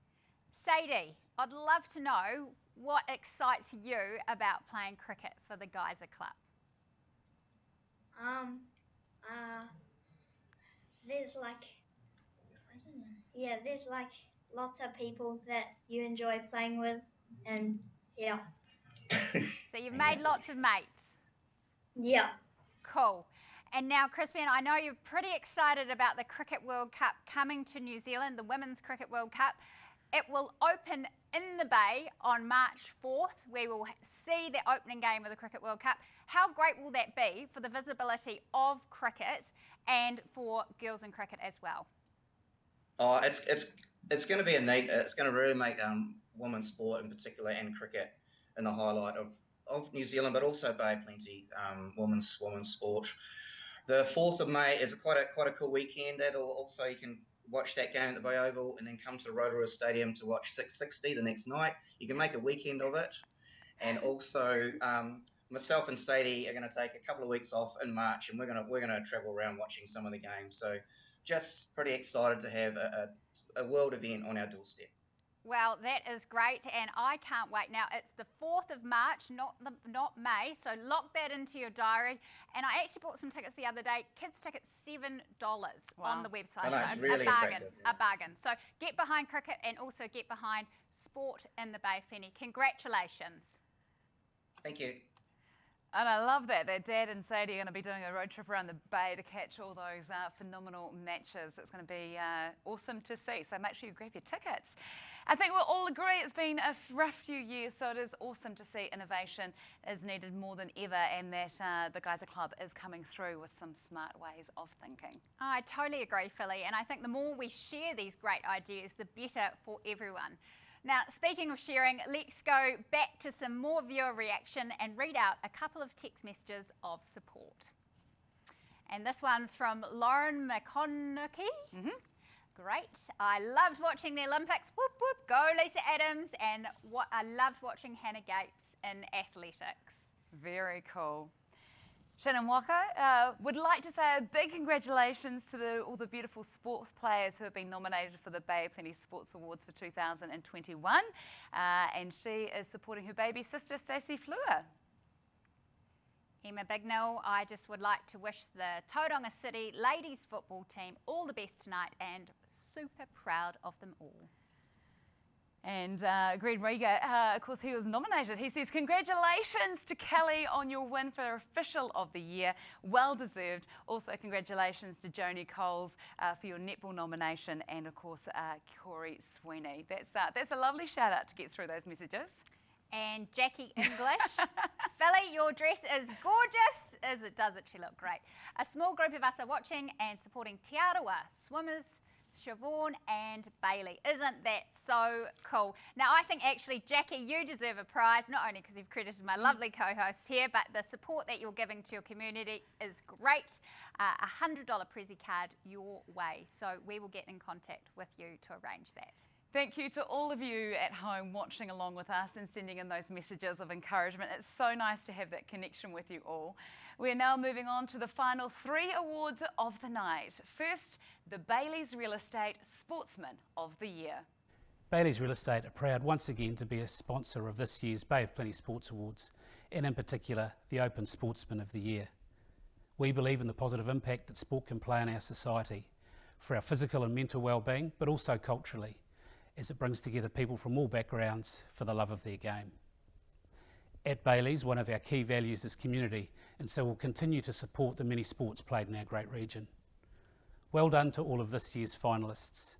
Speaker 4: Sadie, I'd love to know what excites you about playing cricket for the Geyser Club.
Speaker 18: There's lots of people that you enjoy playing with, and yeah.
Speaker 4: So you've made lots of mates?
Speaker 18: Yeah.
Speaker 4: Cool. And now, Crispian, I know you're pretty excited about the Cricket World Cup coming to New Zealand, the Women's Cricket World Cup. It will open in the Bay on March 4th. We will see the opening game of the Cricket World Cup. How great will that be for the visibility of cricket and for girls in cricket as well?
Speaker 24: Oh, it's going to be it's going to really make women's sport in particular and cricket in the highlight of New Zealand, but also Bay of Plenty women's sport. The 4th of May is quite a cool weekend. That'll also, you can watch that game at the Bay Oval and then come to Rotorua Stadium to watch 660 the next night. You can make a weekend of it. And also, myself and Sadie are going to take a couple of weeks off in March, and we're going to travel around watching some of the games. So, just pretty excited to have a world event on our doorstep.
Speaker 4: Well, that is great, and I can't wait. Now, it's the 4th of March, not May, so lock that into your diary. And I actually bought some tickets the other day. Kids' tickets, $7 on the website.
Speaker 24: I know,
Speaker 4: so
Speaker 24: it's really attractive,
Speaker 4: a bargain. So get behind cricket and also get behind sport in the Bay of Plenty. Congratulations.
Speaker 24: Thank you.
Speaker 11: And I love that Dad and Sadie are going to be doing a road trip around the Bay to catch all those phenomenal matches. It's going to be awesome to see. So make sure you grab your tickets. I think we'll all agree it's been a rough few years, so it is awesome to see innovation is needed more than ever, and that the Geyser Club is coming through with some smart ways of thinking.
Speaker 4: I totally agree, Philly, and I think the more we share these great ideas, the better for everyone. Now, speaking of sharing, let's go back to some more viewer reaction and read out a couple of text messages of support. And this one's from Lauren McConaughey. Great. I loved watching the Olympics. Whoop, whoop. Go Lisa Adams. And I loved watching Hannah Gates in athletics.
Speaker 11: Very cool. Shannon Walker would like to say a big congratulations to all the beautiful sports players who have been nominated for the Bay of Plenty Sports Awards for 2021. And she is supporting her baby sister, Stacey Fleur.
Speaker 4: Emma Bignell, I just would like to wish the Tauranga City ladies football team all the best tonight and super proud of them all.
Speaker 11: And Greg Riga, of course, he was nominated. He says, congratulations to Kelly on your win for Official of the Year. Well deserved. Also, congratulations to Joni Coles for your netball nomination, and of course, Corey Sweeney. That's a lovely shout out to get through those messages.
Speaker 4: And Jackie English. Philly, your dress is gorgeous, as it does actually look great. A small group of us are watching and supporting Te Arawa swimmers, Siobhan and Bailey. Isn't that so cool? Now, I think actually, Jackie, you deserve a prize, not only because you've credited my lovely co-host here, but the support that you're giving to your community is great. A $100 Prezi card your way. So we will get in contact with you to arrange that.
Speaker 11: Thank you to all of you at home watching along with us and sending in those messages of encouragement. It's so nice to have that connection with you all. We're now moving on to the final 3 awards of the night. First, the Bailey's Real Estate Sportsman of the Year.
Speaker 19: Bailey's Real Estate are proud once again to be a sponsor of this year's Bay of Plenty Sports Awards, and in particular, the Open Sportsman of the Year. We believe in the positive impact that sport can play in our society, for our physical and mental well-being, but also culturally, as it brings together people from all backgrounds for the love of their game. At Bailey's, one of our key values is community, and so we'll continue to support the many sports played in our great region. Well done to all of this year's finalists.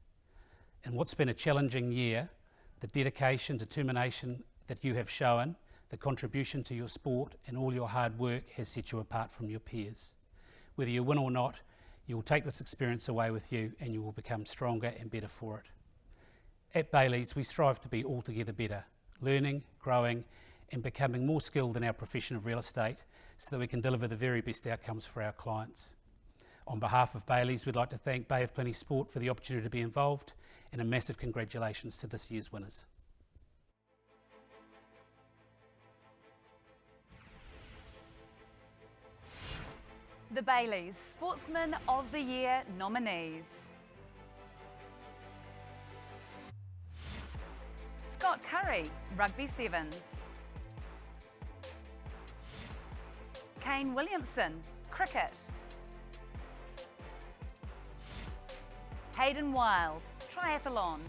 Speaker 19: In what's been a challenging year, the dedication, determination that you have shown, the contribution to your sport and all your hard work has set you apart from your peers. Whether you win or not, you will take this experience away with you and you will become stronger and better for it. At Bailey's, we strive to be altogether better, learning, growing and becoming more skilled in our profession of real estate so that we can deliver the very best outcomes for our clients. On behalf of Bailey's, we'd like to thank Bay of Plenty Sport for the opportunity to be involved, and a massive congratulations to this year's winners.
Speaker 11: The Bailey's Sportsman of the Year nominees. Scott Curry, Rugby Sevens. Kane Williamson, Cricket. Hayden Wild, Triathlon.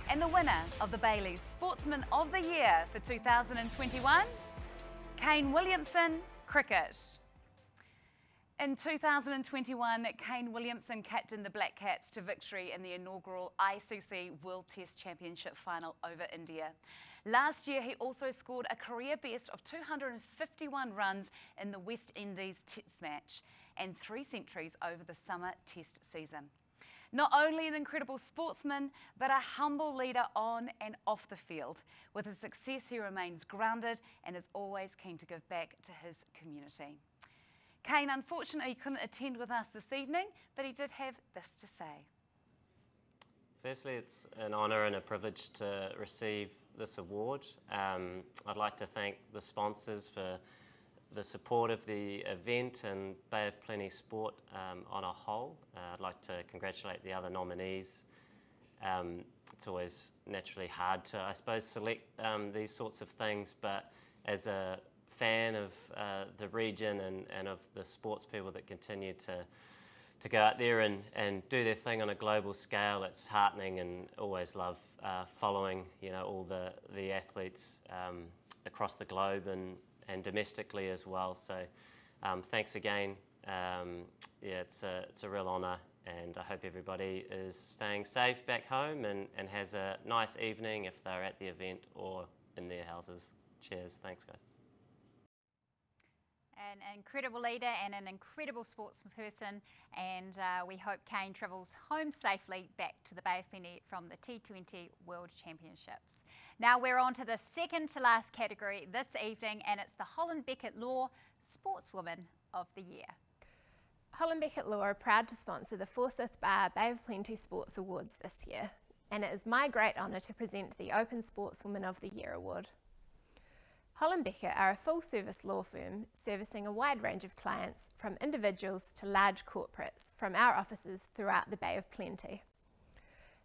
Speaker 11: And the winner of the Bailey's Sportsman of the Year for 2021,
Speaker 3: Kane Williamson, cricket. In 2021, Kane Williamson captained the Black Caps to victory in the inaugural ICC World Test Championship final over India. Last year, he also scored a career best of 251 runs in the West Indies Test match and 3 centuries over the summer Test season. Not only an incredible sportsman, but a humble leader on and off the field. With his success, he remains grounded and is always keen to give back to his community. Kane unfortunately couldn't attend with us this evening, but he did have this to say.
Speaker 20: Firstly, it's an honour and a privilege to receive this award. I'd like to thank the sponsors for the support of the event and Bay of Plenty Sport on a whole. I'd like to congratulate the other nominees. It's always naturally hard to, I suppose, select these sorts of things, but as a fan of the region and of the sports people that continue to go out there and do their thing on a global scale, it's heartening, and always love following, you know, all the athletes across the globe and domestically as well. So thanks again. Yeah, it's a real honour, and I hope everybody is staying safe back home and has a nice evening if they're at the event or in their houses. Cheers. Thanks, guys.
Speaker 4: An incredible leader and an incredible sportsperson, and we hope Kane travels home safely back to the Bay of Plenty from the T20 World Championships. Now we're on to the second to last category this evening, and it's the Holland Beckett Law Sportswoman of the Year.
Speaker 21: Holland Beckett Law are proud to sponsor the Forsyth Barr Bay of Plenty Sports Awards this year, and it is my great honour to present the Open Sportswoman of the Year award. Holland Beckett are a full-service law firm servicing a wide range of clients, from individuals to large corporates, from our offices throughout the Bay of Plenty.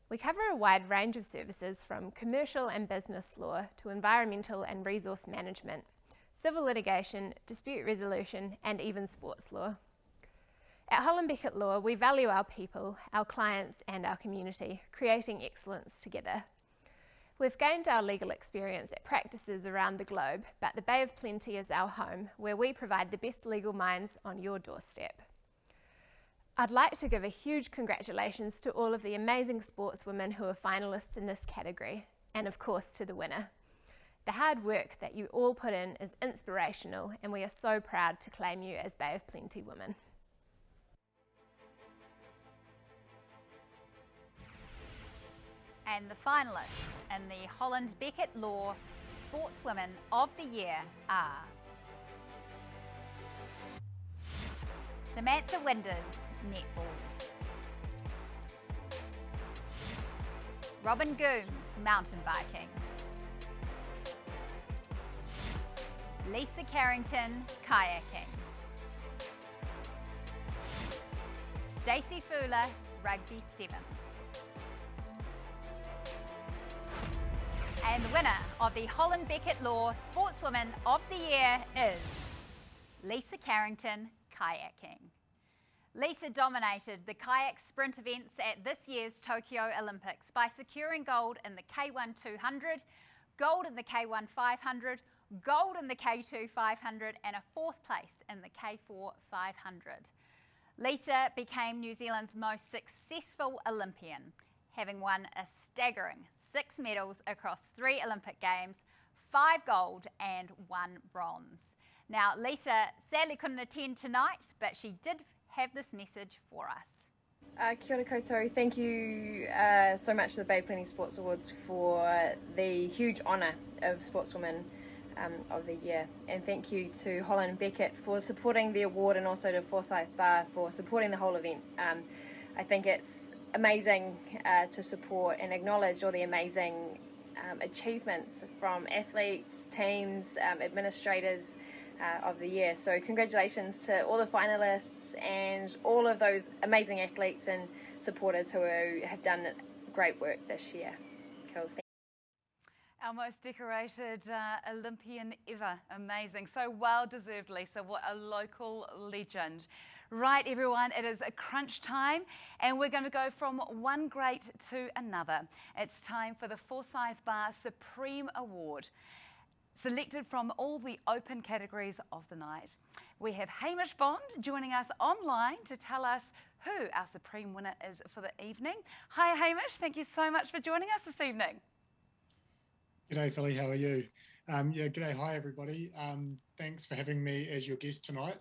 Speaker 21: We cover a wide range of services from commercial and business law to environmental and resource management, civil litigation, dispute resolution, and even sports law. At Holland Beckett Law, we value our people, our clients, and our community, creating excellence together. We've gained our legal experience at practices around the globe, but the Bay of Plenty is our home, where we provide the best legal minds on your doorstep. I'd like to give a huge congratulations to all of the amazing sportswomen who are finalists in this category, and of course to the winner. The hard work that you all put in is inspirational, and we are so proud to claim you as Bay of Plenty women.
Speaker 4: And the finalists in the Holland Beckett Law Sportswomen of the Year are Samantha Winders, netball. Robin Gooms, mountain biking. Lisa Carrington, kayaking. Stacey Fuller, rugby sevens. And the winner of the Holland Beckett Law Sportswoman of the Year is Lisa Carrington, kayaking. Lisa dominated the kayak sprint events at this year's Tokyo Olympics by securing gold in the K1 200, gold in the K1 500, gold in the K2 500, and a 4th place in the K4 500. Lisa became New Zealand's most successful Olympian, having won a staggering 6 medals across 3 Olympic Games, 5 gold and 1 bronze. Now, Lisa sadly couldn't attend tonight, but she did have this message for us.
Speaker 22: Kia ora koutou. Thank you so much to the Bay of Plenty Sports Awards for the huge honour of Sportswoman of the Year. And thank you to Holland Beckett for supporting the award, and also to Forsyth Barr for supporting the whole event. I think it's amazing to support and acknowledge all the amazing achievements from athletes, teams, administrators of the year. So congratulations to all the finalists and all of those amazing athletes and supporters who have done great work this year. Cool.
Speaker 3: Our most decorated Olympian ever. Amazing. So well deserved, Lisa. What a local legend. Right, everyone, it is a crunch time, and we're going to go from one great to another. It's time for the Forsyth Barr Supreme Award. selected from all the open categories of the night. We have Hamish Bond joining us online to tell us who our supreme winner is for the evening. Hi Hamish, thank you so much for joining us this evening.
Speaker 2: G'day Philly, how are you? Yeah, g'day, hi everybody. Thanks for having me as your guest tonight.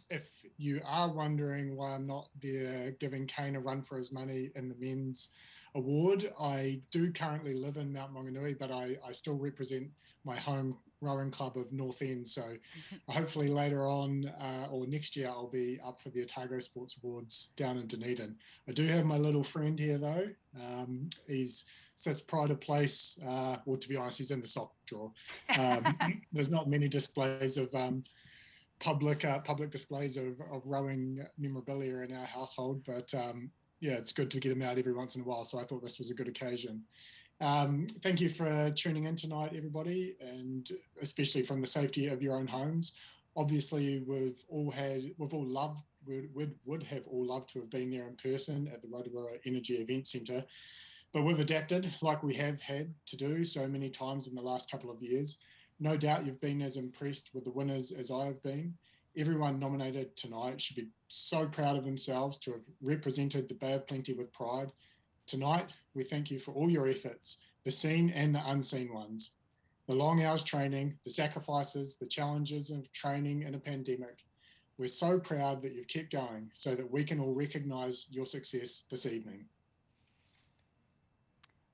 Speaker 2: If you are wondering why I'm not there giving Kane a run for his money in the men's award, I do currently live in Mount Maunganui, but I still represent my home rowing club of North End. So hopefully later on or next year, I'll be up for the Otago Sports Awards down in Dunedin. I do have my little friend here though. He's sits pride of place. Well, to be honest, he's in the sock drawer. There's not many displays of public displays of rowing memorabilia in our household, but yeah, it's good to get him out every once in a while. So I thought this was a good occasion. Thank you for tuning in tonight, everybody, and especially from the safety of your own homes. Obviously, would have all loved to have been there in person at the Rotorua Energy Event Centre, but we've adapted like we have had to do so many times in the last couple of years. No doubt you've been as impressed with the winners as I have been. Everyone nominated tonight should be so proud of themselves to have represented the Bay of Plenty with pride. Tonight, we thank you for all your efforts, the seen and the unseen ones. The long hours training, the sacrifices, the challenges of training in a pandemic. We're so proud that you've kept going so that we can all recognise your success this evening.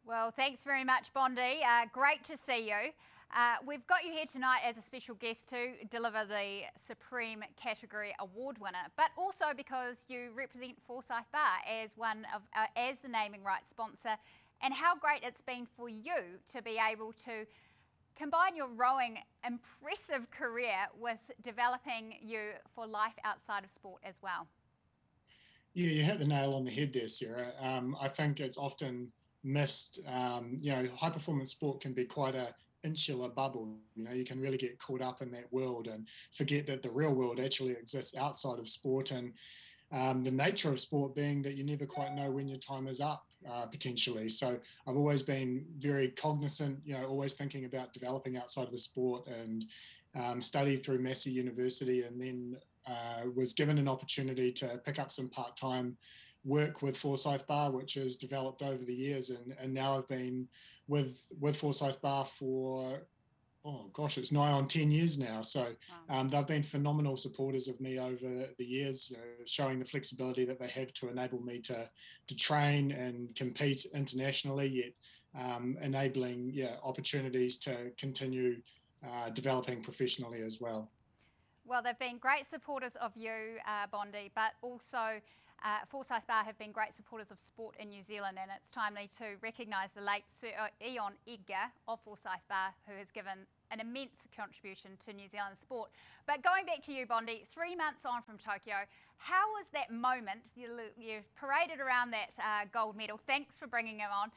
Speaker 4: Well, thanks very much, Bondi. Great to see you. We've got you here tonight as a special guest to deliver the Supreme Category Award winner, but also because you represent Forsyth Barr as as the naming rights sponsor, and how great it's been for you to be able to combine your rowing impressive career with developing you for life outside of sport as well.
Speaker 2: Yeah, you hit the nail on the head there, Sarah. I think it's often missed. High performance sport can be quite a insular bubble. You can really get caught up in that world and forget that the real world actually exists outside of sport, and the nature of sport being that you never quite know when your time is up, potentially. So I've always been very cognizant, always thinking about developing outside of the sport, and studied through Massey University, and then was given an opportunity to pick up some part-time work with Forsyth Barr, which has developed over the years, and now I've been with Forsyth Barr for it's nigh on 10 years now. So they've been phenomenal supporters of me over the years, showing the flexibility that they have to enable me to train and compete internationally, yet enabling opportunities to continue developing professionally as well.
Speaker 4: Well, they've been great supporters of you, Bondi, but also Forsyth Barr have been great supporters of sport in New Zealand, and it's timely to recognise the late Sir Ian Edgar of Forsyth Barr, who has given an immense contribution to New Zealand sport. But going back to you, Bondi, 3 months on from Tokyo, how was that moment? You paraded around that gold medal. Thanks for bringing him on,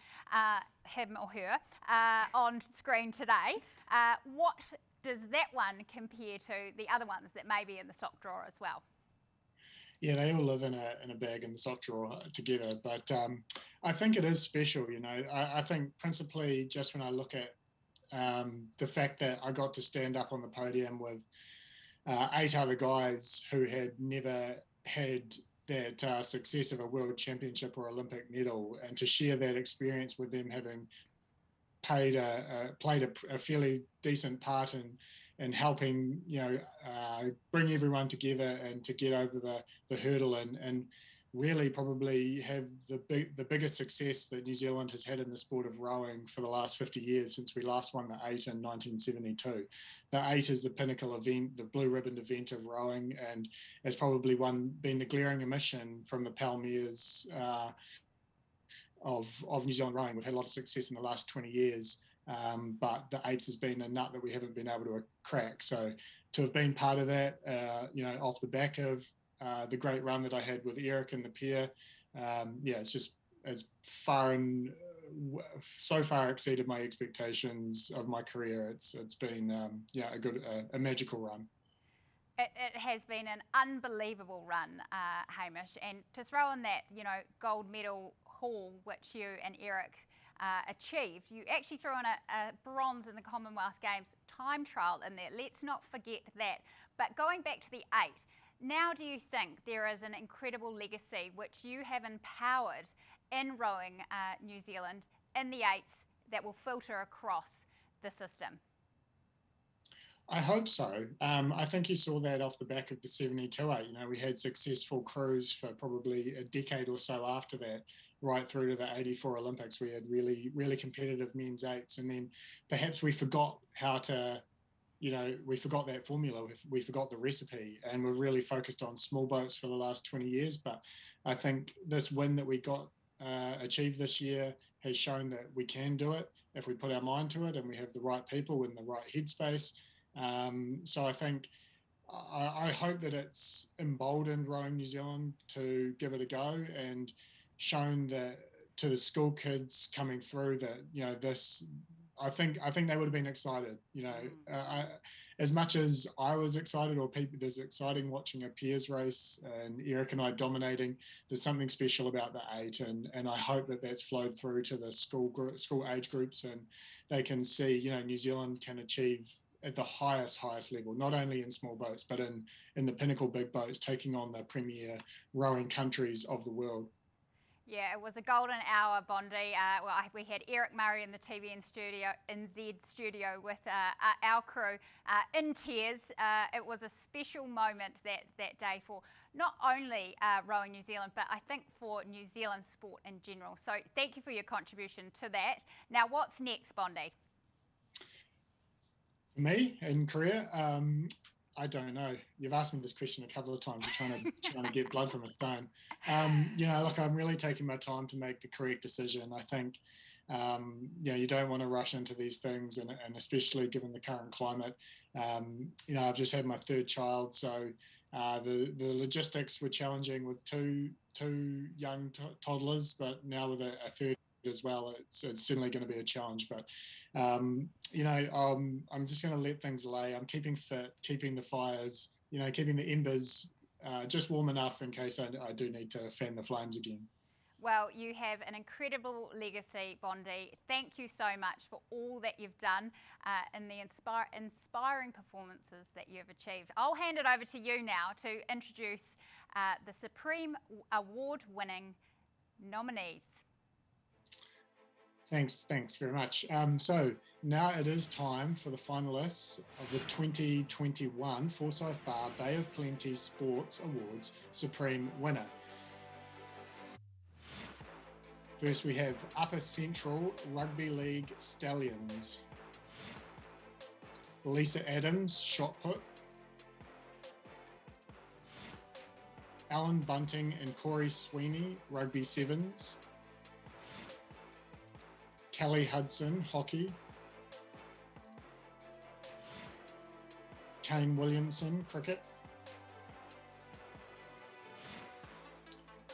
Speaker 4: him or her, on screen today. What does that one compare to the other ones that may be in the sock drawer as well?
Speaker 2: Yeah, they all live in a bag in the sock drawer together, but I think it is special. I think principally just when I look at the fact that I got to stand up on the podium with 8 other guys who had never had that success of a world championship or Olympic medal, and to share that experience with them, having played a fairly decent part in helping bring everyone together and to get over the hurdle, and really probably have the biggest success that New Zealand has had in the sport of rowing for the last 50 years, since we last won the 8 in 1972. The 8 is the pinnacle event, the blue ribbon event of rowing, and has probably been the glaring omission from the Palmeiras of New Zealand rowing. We've had a lot of success in the last 20 years, but the 8 has been a nut that we haven't been able to crack. So to have been part of that, off the back of the great run that I had with Eric and the pair, it's so far exceeded my expectations of my career. It's been a magical run.
Speaker 4: It has been an unbelievable run, Hamish, and to throw in that gold medal haul which you and Eric achieved. You actually threw in a bronze in the Commonwealth Games time trial in there. Let's not forget that. But going back to the 8, now do you think there is an incredible legacy which you have empowered in rowing New Zealand in the 8s that will filter across the system?
Speaker 2: I hope so. I think you saw that off the back of the 72-8. You know, we had successful crews for probably a decade or so after that, right through to the 84 Olympics. We had really, really competitive men's 8s. And then perhaps we forgot how to, you know, we forgot that formula. We forgot the recipe, and we've really focused on small boats for the last 20 years. But I think this win that we got achieved this year has shown that we can do it if we put our mind to it and we have the right people in the right headspace. So I think, I hope that it's emboldened Rowing New Zealand to give it a go, and shown that to the school kids coming through that, you know, this, I think they would have been excited, you know, as much as I was excited, or people, there's exciting watching a peers race and Eric and I dominating. There's something special about the 8, and I hope that that's flowed through to the school age groups, and they can see, you know, New Zealand can achieve at the highest level, not only in small boats, but in the pinnacle big boats, taking on the premier rowing countries of the world.
Speaker 4: Yeah, it was a golden hour, Bondi. We had Eric Murray in the TVN studio, NZ studio, with our crew in tears. It was a special moment that day for not only Rowing New Zealand, but I think for New Zealand sport in general. So thank you for your contribution to that. Now, what's next, Bondi?
Speaker 2: For me in career, I don't know. You've asked me this question a couple of times. You're trying to get blood from a stone. You know, look, I'm really taking my time to make the correct decision. I think, you know, you don't want to rush into these things, and especially given the current climate. You know, I've just had my 3rd child, so the logistics were challenging with two young toddlers, but now with a 3rd as well, it's certainly going to be a challenge. But you know, I'm just going to let things lay. I'm keeping fit, keeping the fires, you know, keeping the embers just warm enough in case I do need to fan the flames again.
Speaker 4: Well, you have an incredible legacy, Bondi. Thank you so much for all that you've done and the inspiring performances that you've achieved. I'll hand it over to you now to introduce the Supreme Award-winning nominees.
Speaker 2: Thanks very much. So now it is time for the finalists of the 2021 Forsyth Barr Bay of Plenty Sports Awards Supreme winner. First, we have Upper Central Rugby League Stallions. Lisa Adams, shot put. Alan Bunting and Corey Sweeney, Rugby Sevens. Kelly Hudson, hockey. Kane Williamson, cricket.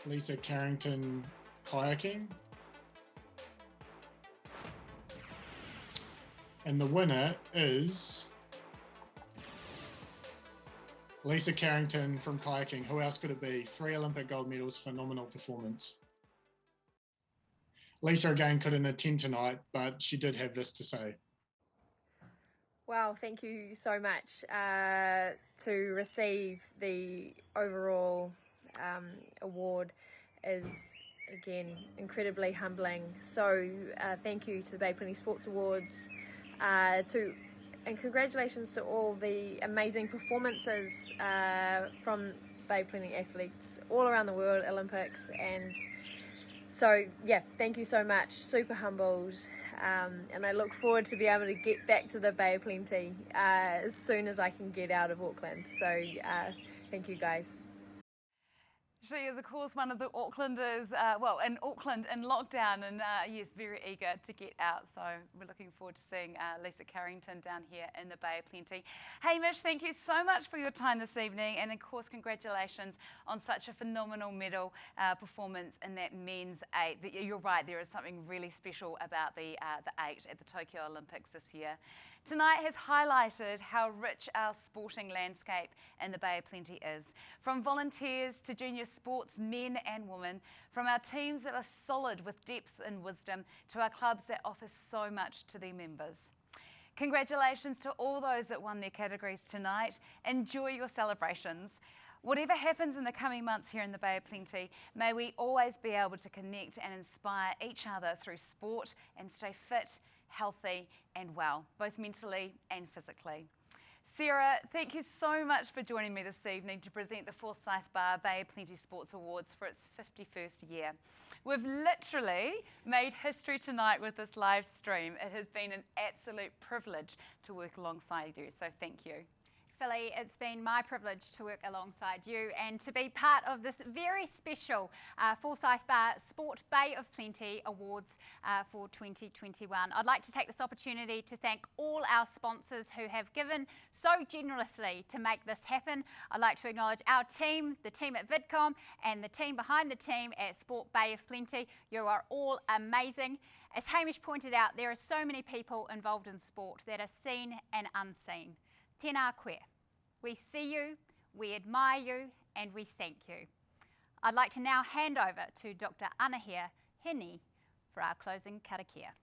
Speaker 2: Lisa Carrington, kayaking. And the winner is Lisa Carrington from kayaking. Who else could it be? 3 Olympic gold medals, phenomenal performance. Lisa again couldn't attend tonight, but she did have this to say.
Speaker 22: Well, thank you so much. To receive the overall award is, again, incredibly humbling. So thank you to the Bay Plenty Sports Awards, and congratulations to all the amazing performances from Bay Plenty athletes all around the world, Olympics, and so yeah, thank you so much. Super humbled, and I look forward to be able to get back to the Bay of Plenty as soon as I can get out of Auckland. So thank you guys.
Speaker 3: She is, of course, one of the Aucklanders, well, in Auckland in lockdown, and yes, very eager to get out. So we're looking forward to seeing Lisa Carrington down here in the Bay of Plenty. Hamish, thank you so much for your time this evening, and of course, congratulations on such a phenomenal medal performance in that men's 8. You're right, there is something really special about the 8 at the Tokyo Olympics this year. Tonight has highlighted how rich our sporting landscape in the Bay of Plenty is. From volunteers to junior sports men and women, from our teams that are solid with depth and wisdom to our clubs that offer so much to their members. Congratulations to all those that won their categories tonight. Enjoy your celebrations. Whatever happens in the coming months here in the Bay of Plenty, may we always be able to connect and inspire each other through sport and stay fit, healthy and well, both mentally and physically. Sarah, thank you so much for joining me this evening to present the Forsyth Barr Bay of Plenty Sports Awards for its 51st year. We've literally made history tonight with this live stream. It has been an absolute privilege to work alongside you, so thank you.
Speaker 4: Philly, it's been my privilege to work alongside you and to be part of this very special Forsyth Barr Sport Bay of Plenty Awards for 2021. I'd like to take this opportunity to thank all our sponsors who have given so generously to make this happen. I'd like to acknowledge our team, the team at VidCom and the team behind the team at Sport Bay of Plenty. You are all amazing. As Hamish pointed out, there are so many people involved in sport that are seen and unseen. Tēnā koe. We see you, we admire you, and we thank you. I'd like to now hand over to Dr. Anahia Heni for our closing karakia.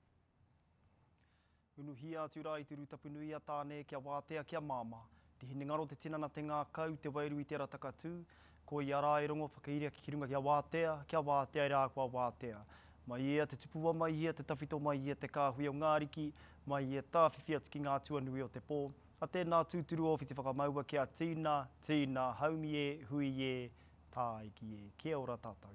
Speaker 1: Unuhia atu rai te rutapunu ia tāne kia wātea kia māma. Te hinengaro te tinana te ngā kau, te wairu I te ratakatū. Ko I ara I rongo whakairia ki runga kia wātea I rā kua wātea. Mai ia te tupua, mai ia te tawhito, mai ia te kāhui o ngāriki, mai ia tāwhiwhi atu ki ngā tuanui o te pō. A tēnā tūturu o whiti whakamaua kia tīna, haumi e, hui e, tā iki e. Kia ora tātou.